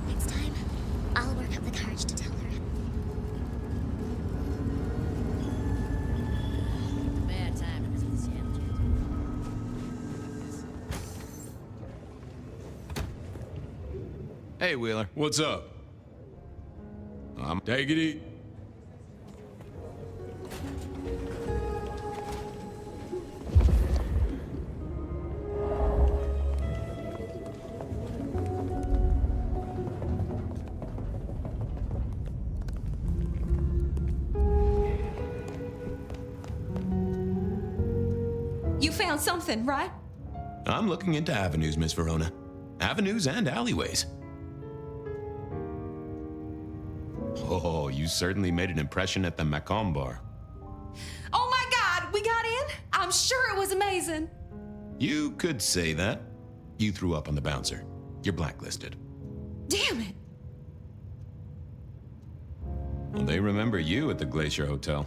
[SPEAKER 17] Next time, I'll work up the courage to tell her.
[SPEAKER 10] Bad time to visit the sandwiches.
[SPEAKER 6] Hey, Wheeler.
[SPEAKER 7] What's up? Take it easy.
[SPEAKER 2] You found something, right?
[SPEAKER 1] I'm looking into avenues, Miss Verona. Avenues and alleyways. Oh, you certainly made an impression at the Macomb bar.
[SPEAKER 2] Oh my God, we got in? I'm sure it was amazing.
[SPEAKER 1] You could say that. You threw up on the bouncer. You're blacklisted.
[SPEAKER 2] Damn it.
[SPEAKER 1] Well, they remember you at the Glacier Hotel.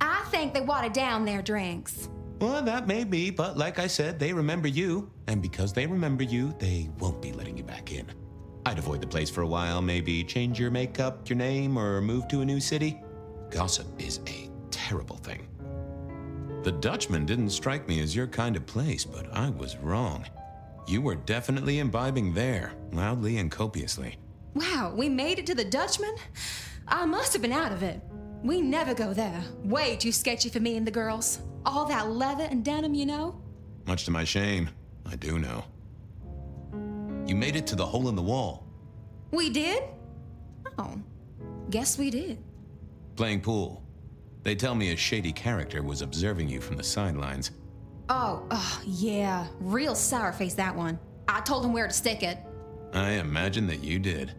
[SPEAKER 2] I think they watered down their drinks.
[SPEAKER 1] Well, that may be, but like I said, they remember you. And because they remember you, they won't be letting you back in. I'd avoid the place for a while, maybe change your makeup, your name, or move to a new city. Gossip is a terrible thing. The Dutchman didn't strike me as your kind of place, but I was wrong. You were definitely imbibing there, loudly and copiously.
[SPEAKER 2] Wow, we made it to the Dutchman? I must have been out of it. We never go there. Way too sketchy for me and the girls. All that leather and denim, you know?
[SPEAKER 1] Much to my shame, I do know. You made it to the hole in the wall.
[SPEAKER 2] We did? Oh, guess we did.
[SPEAKER 1] Playing pool. They tell me a shady character was observing you from the sidelines.
[SPEAKER 2] Oh, yeah. Real sour face, that one. I told him where to stick it.
[SPEAKER 1] I imagine that you did.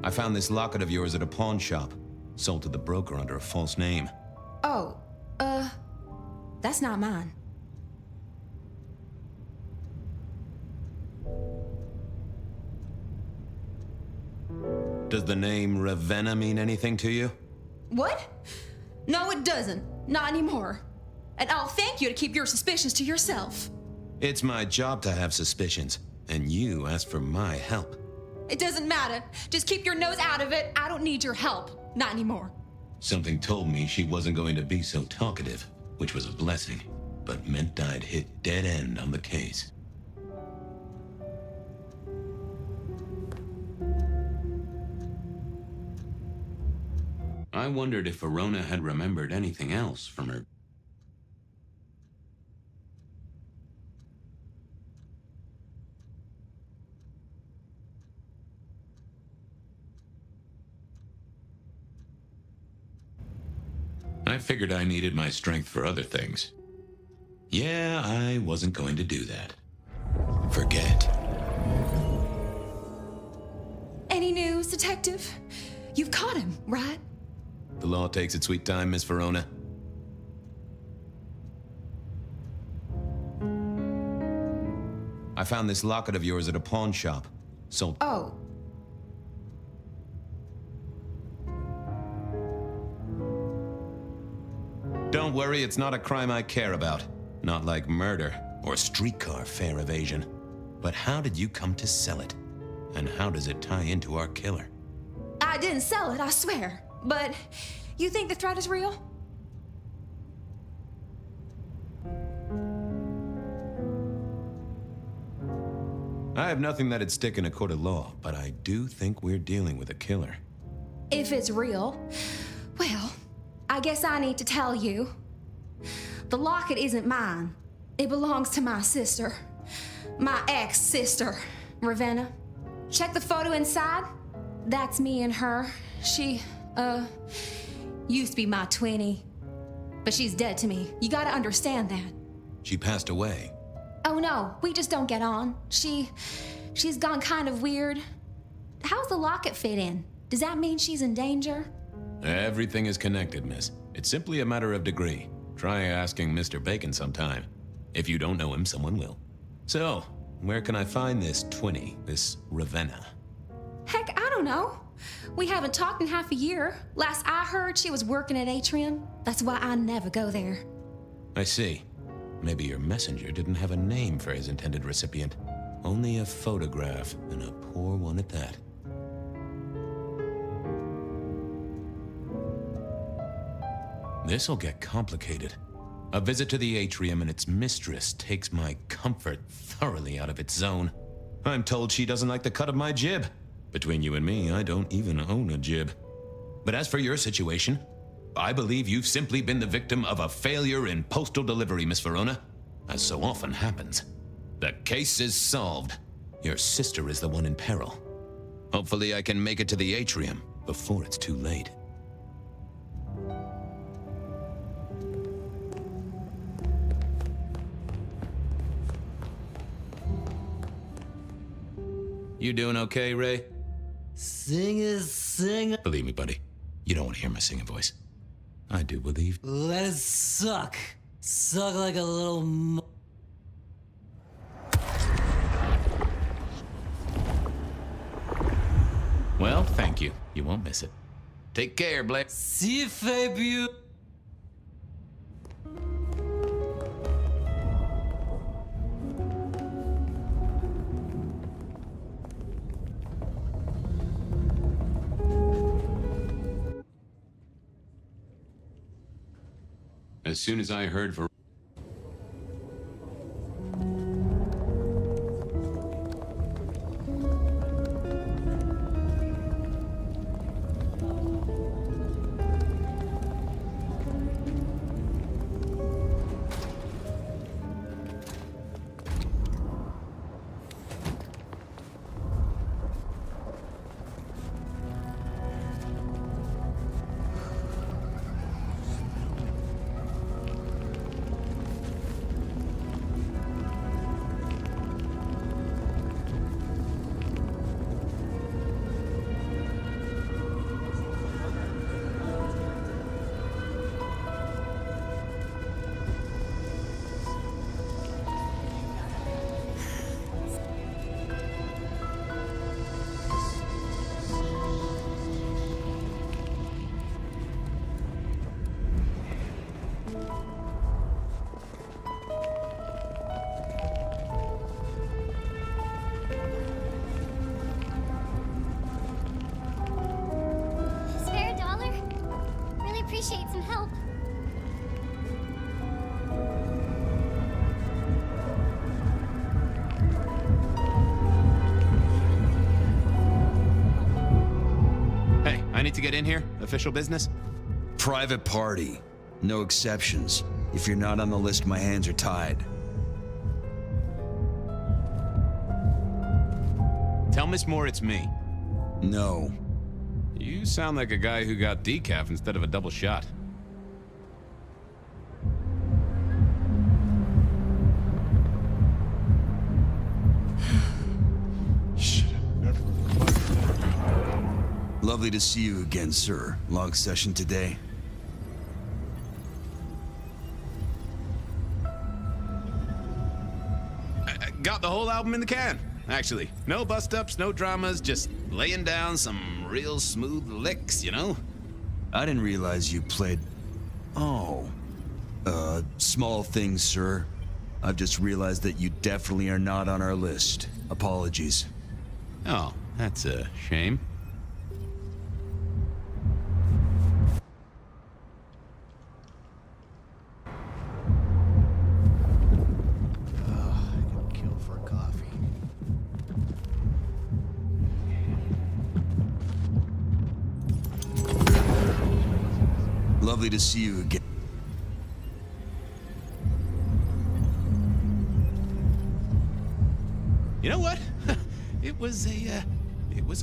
[SPEAKER 1] I found this locket of yours at a pawn shop, sold to the broker under a false name.
[SPEAKER 2] Oh, that's not mine.
[SPEAKER 1] Does the name Ravenna mean anything to you?
[SPEAKER 2] What? No, it doesn't. Not anymore. And I'll thank you to keep your suspicions to yourself.
[SPEAKER 1] It's my job to have suspicions, and you asked for my help.
[SPEAKER 2] It doesn't matter. Just keep your nose out of it. I don't need your help. Not anymore.
[SPEAKER 15] Something told me she wasn't going to be so talkative, which was a blessing, but meant I'd hit dead end on the case.
[SPEAKER 4] I wondered if Verona had remembered anything else from her.
[SPEAKER 15] I figured I needed my strength for other things. Yeah, I wasn't going to do that. Forget.
[SPEAKER 2] Any news, Detective? You've caught him, right?
[SPEAKER 1] The law takes its sweet time, Miss Verona. I found this locket of yours at a pawn shop. Sold.
[SPEAKER 2] Oh.
[SPEAKER 1] Don't worry, it's not a crime I care about. Not like murder or streetcar fare evasion. But how did you come to sell it? And how does it tie into our killer?
[SPEAKER 2] didn't sell it, I swear. But you think the threat is real?
[SPEAKER 1] I have nothing that'd stick in a court of law, but I do think we're dealing with a killer.
[SPEAKER 2] If it's real, well, I guess I need to tell you. The locket isn't mine. It belongs to my sister. My ex-sister, Ravenna. Check the photo inside. That's me and her. She, used to be my twinnie. But she's dead to me. You gotta understand that.
[SPEAKER 1] She passed away.
[SPEAKER 2] Oh no, we just don't get on. She's gone kind of weird. How's the locket fit in? Does that mean she's in danger?
[SPEAKER 1] Everything is connected, miss. It's simply a matter of degree. Try asking Mr. Bacon sometime. If you don't know him, someone will. So, where can I find this twinnie, this Ravenna?
[SPEAKER 2] Heck, I don't know. We haven't talked in half a year. Last I heard, she was working at Atrium. That's why I never go there.
[SPEAKER 1] I see. Maybe your messenger didn't have a name for his intended recipient. Only a photograph, and a poor one at that. This'll get complicated. A visit to the Atrium and its mistress takes my comfort thoroughly out of its zone. I'm told she doesn't like the cut of my jib. Between you and me, I don't even own a jib. But as for your situation, I believe you've simply been the victim of a failure in postal delivery, Miss Verona. As so often happens. The case is solved. Your sister is the one in peril. Hopefully I can make it to the Atrium before it's too late. You doing okay, Ray?
[SPEAKER 5] Sing.
[SPEAKER 1] Believe me, buddy. You don't want to hear my singing voice. I do believe.
[SPEAKER 5] Let it suck. Suck like a little
[SPEAKER 1] Well, thank you. You won't miss it. Take care, Blair.
[SPEAKER 5] Si Fabio.
[SPEAKER 1] As soon as I heard for
[SPEAKER 17] Spare $1? Really appreciate some help.
[SPEAKER 1] Hey, I need to get in here. Official business?
[SPEAKER 18] Private party. No exceptions. If you're not on the list, my hands are tied.
[SPEAKER 1] Tell Miss Moore it's me.
[SPEAKER 18] No.
[SPEAKER 1] You sound like a guy who got decaf instead of a double shot.
[SPEAKER 18] Lovely to see you again, sir. Long session today.
[SPEAKER 1] Got the whole album in the can, actually. No bust-ups, no dramas, just laying down some real smooth licks, you know?
[SPEAKER 18] I didn't realize you played... Oh. Small things, sir. I've just realized that you definitely are not on our list. Apologies.
[SPEAKER 1] Oh, that's a shame.
[SPEAKER 18] Lovely to see you again.
[SPEAKER 4] You know what? It was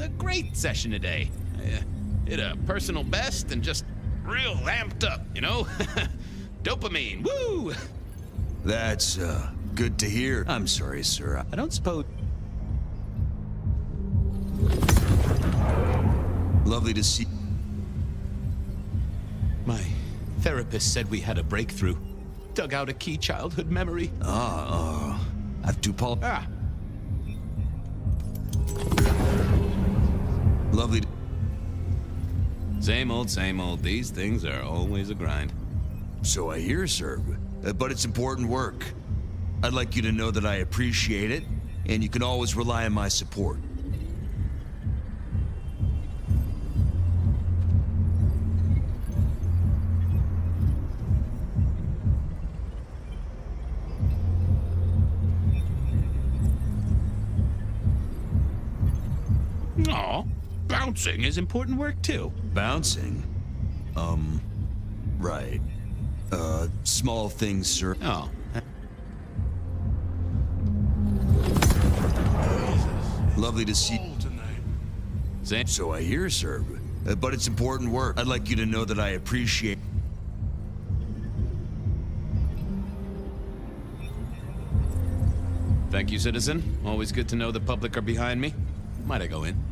[SPEAKER 4] a great session today. I hit a personal best and just real amped up, you know? Dopamine, woo!
[SPEAKER 18] That's, good to hear. I'm sorry, sir. I don't suppose... Lovely to see...
[SPEAKER 4] My therapist said we had a breakthrough. Dug out a key childhood memory.
[SPEAKER 18] I've to Paul...
[SPEAKER 4] Ah.
[SPEAKER 18] Lovely to...
[SPEAKER 4] Same old. These things are always a grind.
[SPEAKER 18] So I hear, sir. But it's important work. I'd like you to know that I appreciate it, and you can always rely on my support.
[SPEAKER 4] Aw, bouncing is important work too.
[SPEAKER 18] Bouncing? Right. Small things, sir.
[SPEAKER 4] Oh.
[SPEAKER 18] Lovely to see...
[SPEAKER 4] Same.
[SPEAKER 18] So I hear, sir. But it's important work. I'd like you to know that I appreciate...
[SPEAKER 4] Thank you, citizen. Always good to know the public are behind me. Might I go in?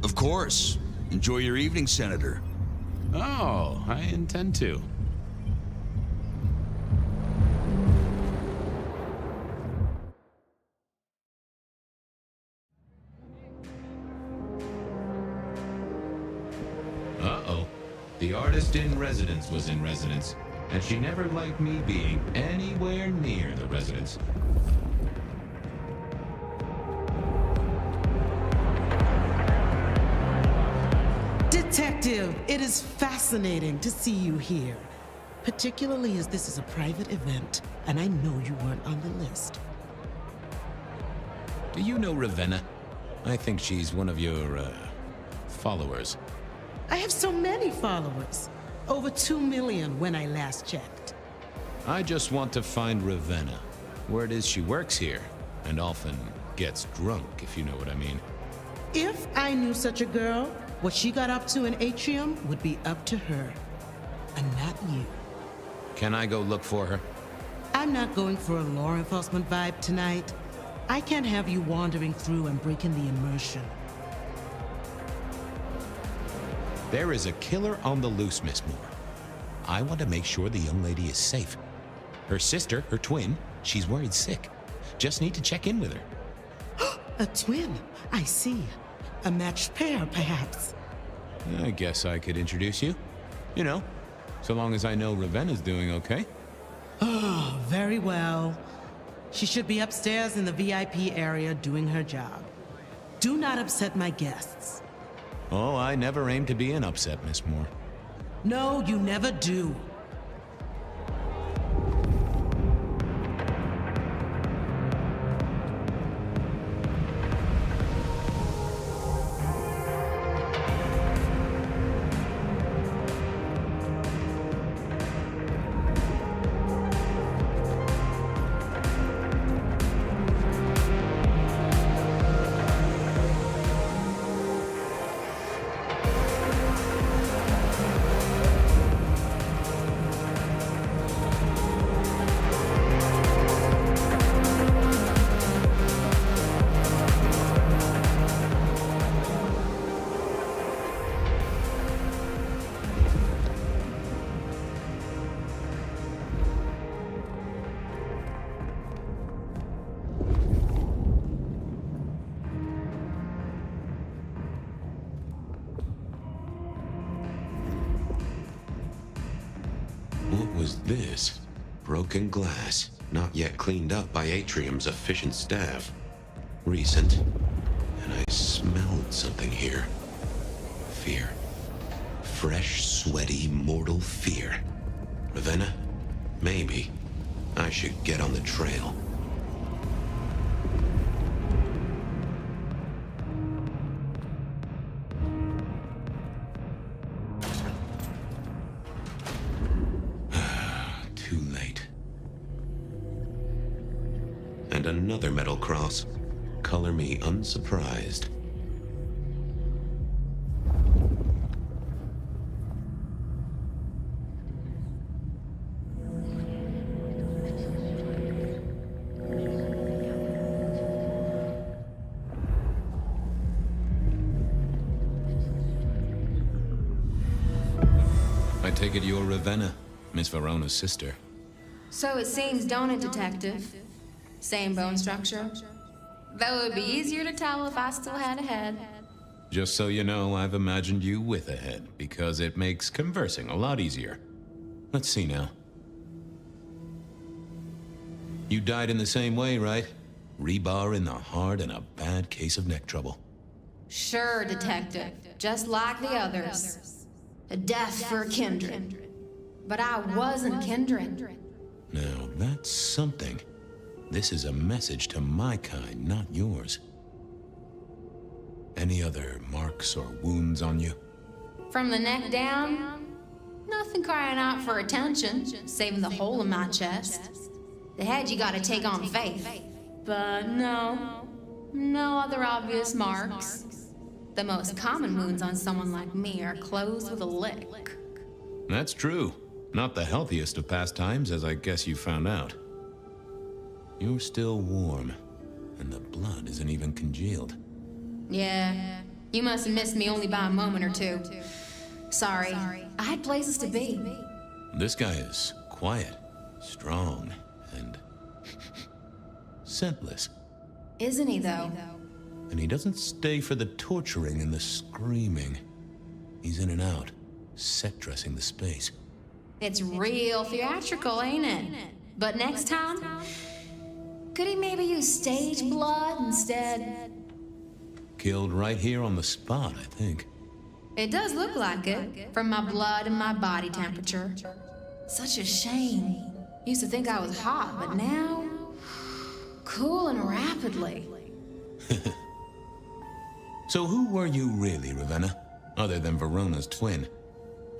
[SPEAKER 18] Of course. Enjoy your evening, Senator.
[SPEAKER 4] Oh, I intend to.
[SPEAKER 9] Uh-oh. The artist in residence was in residence, and she never liked me being anywhere near the residence.
[SPEAKER 10] Detective, it is fascinating to see you here, particularly as this is a private event, and I know you weren't on the list.
[SPEAKER 4] Do you know Ravenna? I think she's one of your, followers.
[SPEAKER 10] I have so many followers. Over 2 million when I last checked.
[SPEAKER 4] I just want to find Ravenna. Word is she works here, and often gets drunk, if you know what I mean.
[SPEAKER 10] If I knew such a girl, what she got up to in Atrium would be up to her, and not you.
[SPEAKER 4] Can I go look for her?
[SPEAKER 10] I'm not going for a law enforcement vibe tonight. I can't have you wandering through and breaking the immersion.
[SPEAKER 1] There is a killer on the loose, Miss Moore. I want to make sure the young lady is safe. Her sister, her twin, she's worried sick. Just need to check in with her.
[SPEAKER 10] A twin, I see. A matched pair, perhaps.
[SPEAKER 4] I guess I could introduce you. You know, so long as I know Ravenna's doing okay.
[SPEAKER 10] Oh, very well. She should be upstairs in the VIP area doing her job. Do not upset my guests.
[SPEAKER 4] Oh, I never aim to be an upset, Miss Moore.
[SPEAKER 10] No, you never do.
[SPEAKER 15] What was this? Broken glass, not yet cleaned up by Atrium's efficient staff. Recent. And I smelled something here. Fear. Fresh, sweaty, mortal fear. Ravenna? Maybe. I should get on the trail. And another metal cross. Color me unsurprised.
[SPEAKER 4] I take it you're Ravenna, Miss Verona's sister.
[SPEAKER 19] So it seems, don't it, Detective? Same bone structure? Though it would be easier to tell if I still had a head.
[SPEAKER 4] Just so you know, I've imagined you with a head, because it makes conversing a lot easier. Let's see now. You died in the same way, right? Rebar in the heart and a bad case of neck trouble.
[SPEAKER 19] Sure, Detective. Just like the others. A death for a kindred. But I wasn't kindred.
[SPEAKER 4] Now, that's something. This is a message to my kind, not yours. Any other marks or wounds on you?
[SPEAKER 19] From the neck down, nothing crying out for attention, saving the hole in my chest. The head you gotta take on faith. But no other obvious marks. The most common wounds on someone like me are closed with a lick.
[SPEAKER 4] That's true. Not the healthiest of pastimes, as I guess you found out. You're still warm, and the blood isn't even congealed.
[SPEAKER 19] Yeah, you must have missed me only by a moment or two. Sorry, I had places to be.
[SPEAKER 4] This guy is quiet, strong, and scentless.
[SPEAKER 19] Isn't he, though?
[SPEAKER 4] And he doesn't stay for the torturing and the screaming. He's in and out, set dressing the space.
[SPEAKER 19] It's real theatrical, ain't it? But next time, could he maybe use stage blood instead?
[SPEAKER 4] Killed right here on the spot, I think.
[SPEAKER 19] It does look like it, from my blood and my body temperature. Such a shame. Used to think I was hot, but now, cooling rapidly.
[SPEAKER 4] So who were you really, Ravenna? Other than Verona's twin?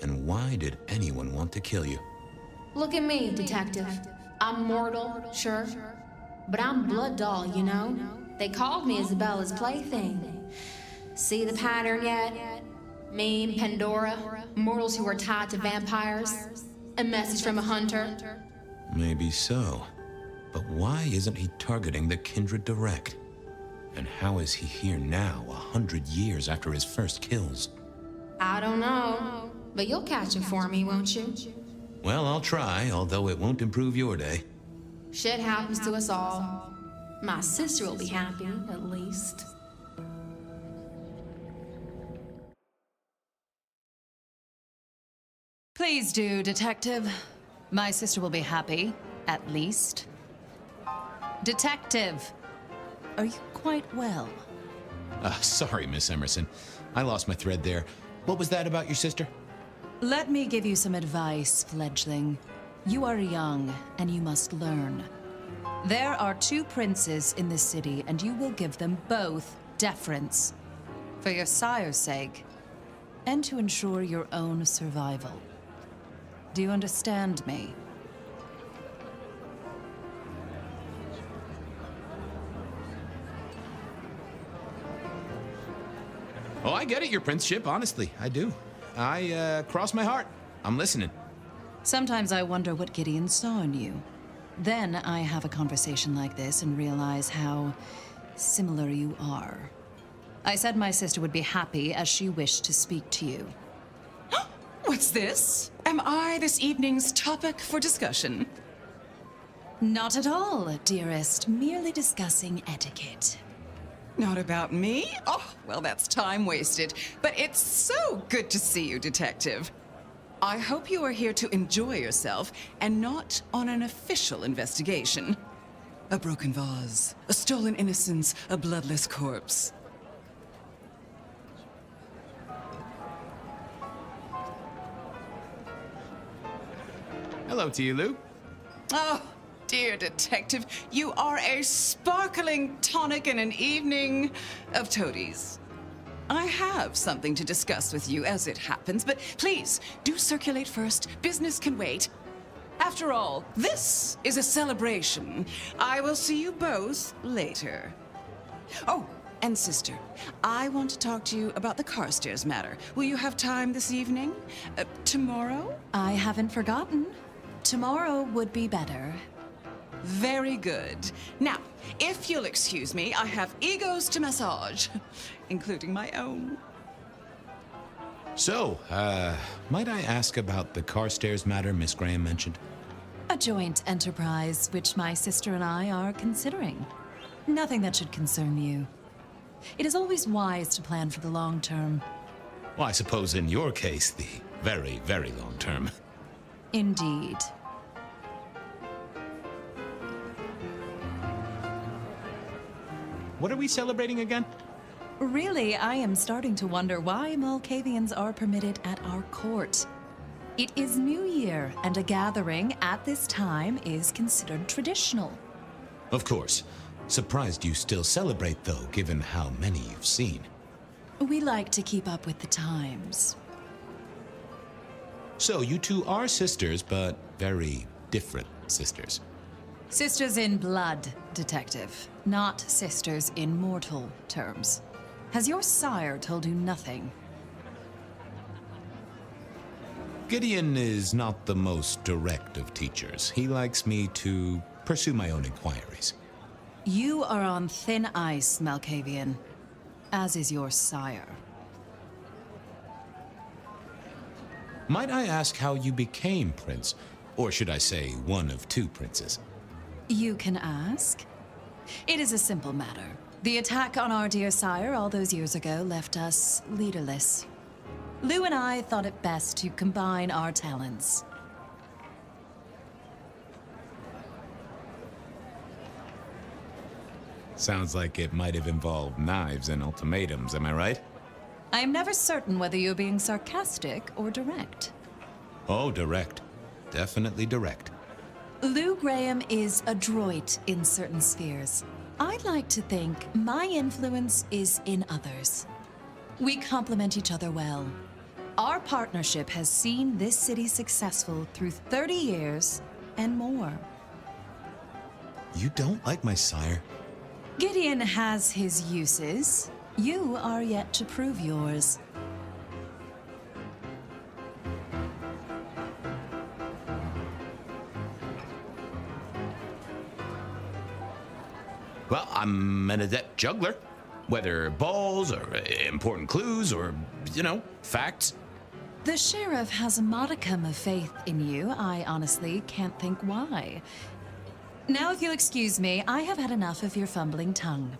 [SPEAKER 4] And why did anyone want to kill you?
[SPEAKER 19] Look at me, Detective. I'm mortal, sure. But I'm blood doll, you know? They called me Isabella's plaything. See the pattern yet? Me and Pandora, mortals who are tied to vampires. A message from a hunter.
[SPEAKER 4] Maybe so. But why isn't he targeting the kindred direct? And how is he here now, 100 years after his first kills?
[SPEAKER 19] I don't know. But you'll catch him for me, won't you?
[SPEAKER 4] Well, I'll try, although it won't improve your day.
[SPEAKER 19] Shit happens to us all. My sister will be happy, at least.
[SPEAKER 20] Please do, Detective. My sister will be happy, at least. Detective, are you quite well?
[SPEAKER 1] Sorry, Miss Emerson. I lost my thread there. What was that about your sister?
[SPEAKER 20] Let me give you some advice, fledgling. You are young, and you must learn. There are 2 princes in this city, and you will give them both deference. For your sire's sake, and to ensure your own survival. Do you understand me?
[SPEAKER 1] Oh, I get it, your princeship, honestly. I do. I cross my heart. I'm listening.
[SPEAKER 20] Sometimes I wonder what Gideon saw in you. Then I have a conversation like this and realize how similar you are. I said my sister would be happy as she wished to speak to you.
[SPEAKER 21] What's this? Am I this evening's topic for discussion?
[SPEAKER 20] Not at all, dearest. Merely discussing etiquette.
[SPEAKER 21] Not about me? Oh, well, that's time wasted. But it's so good to see you, Detective. I hope you are here to enjoy yourself and not on an official investigation. A broken vase, a stolen innocence, a bloodless corpse.
[SPEAKER 1] Hello to you, Lou.
[SPEAKER 21] Oh, dear Detective, you are a sparkling tonic in an evening of toadies. I have something to discuss with you as it happens, but please, do circulate first. Business can wait. After all, this is a celebration. I will see you both later. Oh, and sister, I want to talk to you about the Carstairs matter. Will you have time this evening? Tomorrow?
[SPEAKER 20] I haven't forgotten. Tomorrow would be better.
[SPEAKER 21] Very good. Now, if you'll excuse me, I have egos to massage, including my own.
[SPEAKER 1] So, might I ask about the Carstairs matter Miss Graham mentioned?
[SPEAKER 20] A joint enterprise which my sister and I are considering. Nothing that should concern you. It is always wise to plan for the long term.
[SPEAKER 1] Well, I suppose in your case, the very, very long term.
[SPEAKER 20] Indeed.
[SPEAKER 1] What are we celebrating again?
[SPEAKER 20] Really, I am starting to wonder why Malkavians are permitted at our court. It is New Year, and a gathering at this time is considered traditional.
[SPEAKER 1] Of course. Surprised you still celebrate, though, given how many you've seen.
[SPEAKER 20] We like to keep up with the times.
[SPEAKER 1] So, you two are sisters, but very different sisters.
[SPEAKER 20] Sisters in blood, Detective, not sisters in mortal terms. Has your sire told you nothing?
[SPEAKER 1] Gideon is not the most direct of teachers. He likes me to pursue my own inquiries.
[SPEAKER 20] You are on thin ice, Malkavian, as is your sire.
[SPEAKER 1] Might I ask how you became Prince? Or should I say, one of two princes?
[SPEAKER 20] You can ask. It is a simple matter. The attack on our dear sire all those years ago left us leaderless. Lou and I thought it best to combine our talents.
[SPEAKER 1] Sounds like it might have involved knives and ultimatums, am I right?
[SPEAKER 20] I am never certain whether you're being sarcastic or direct.
[SPEAKER 1] Oh, direct. Definitely direct.
[SPEAKER 20] Lou Graham is adroit in certain spheres. I'd like to think my influence is in others. We complement each other well. Our partnership has seen this city successful through 30 years and more.
[SPEAKER 1] You don't like my sire?
[SPEAKER 20] Gideon has his uses. You are yet to prove yours.
[SPEAKER 1] Well, I'm an adept juggler. Whether balls or important clues or, facts.
[SPEAKER 20] The sheriff has a modicum of faith in you. I honestly can't think why. Now, if you'll excuse me, I have had enough of your fumbling tongue.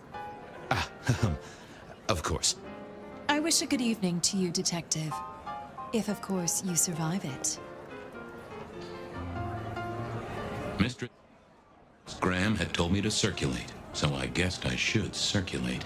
[SPEAKER 1] Of course.
[SPEAKER 20] I wish a good evening to you, Detective. If, of course, you survive it.
[SPEAKER 15] Mistress Graham had told me to circulate, so I guessed I should circulate.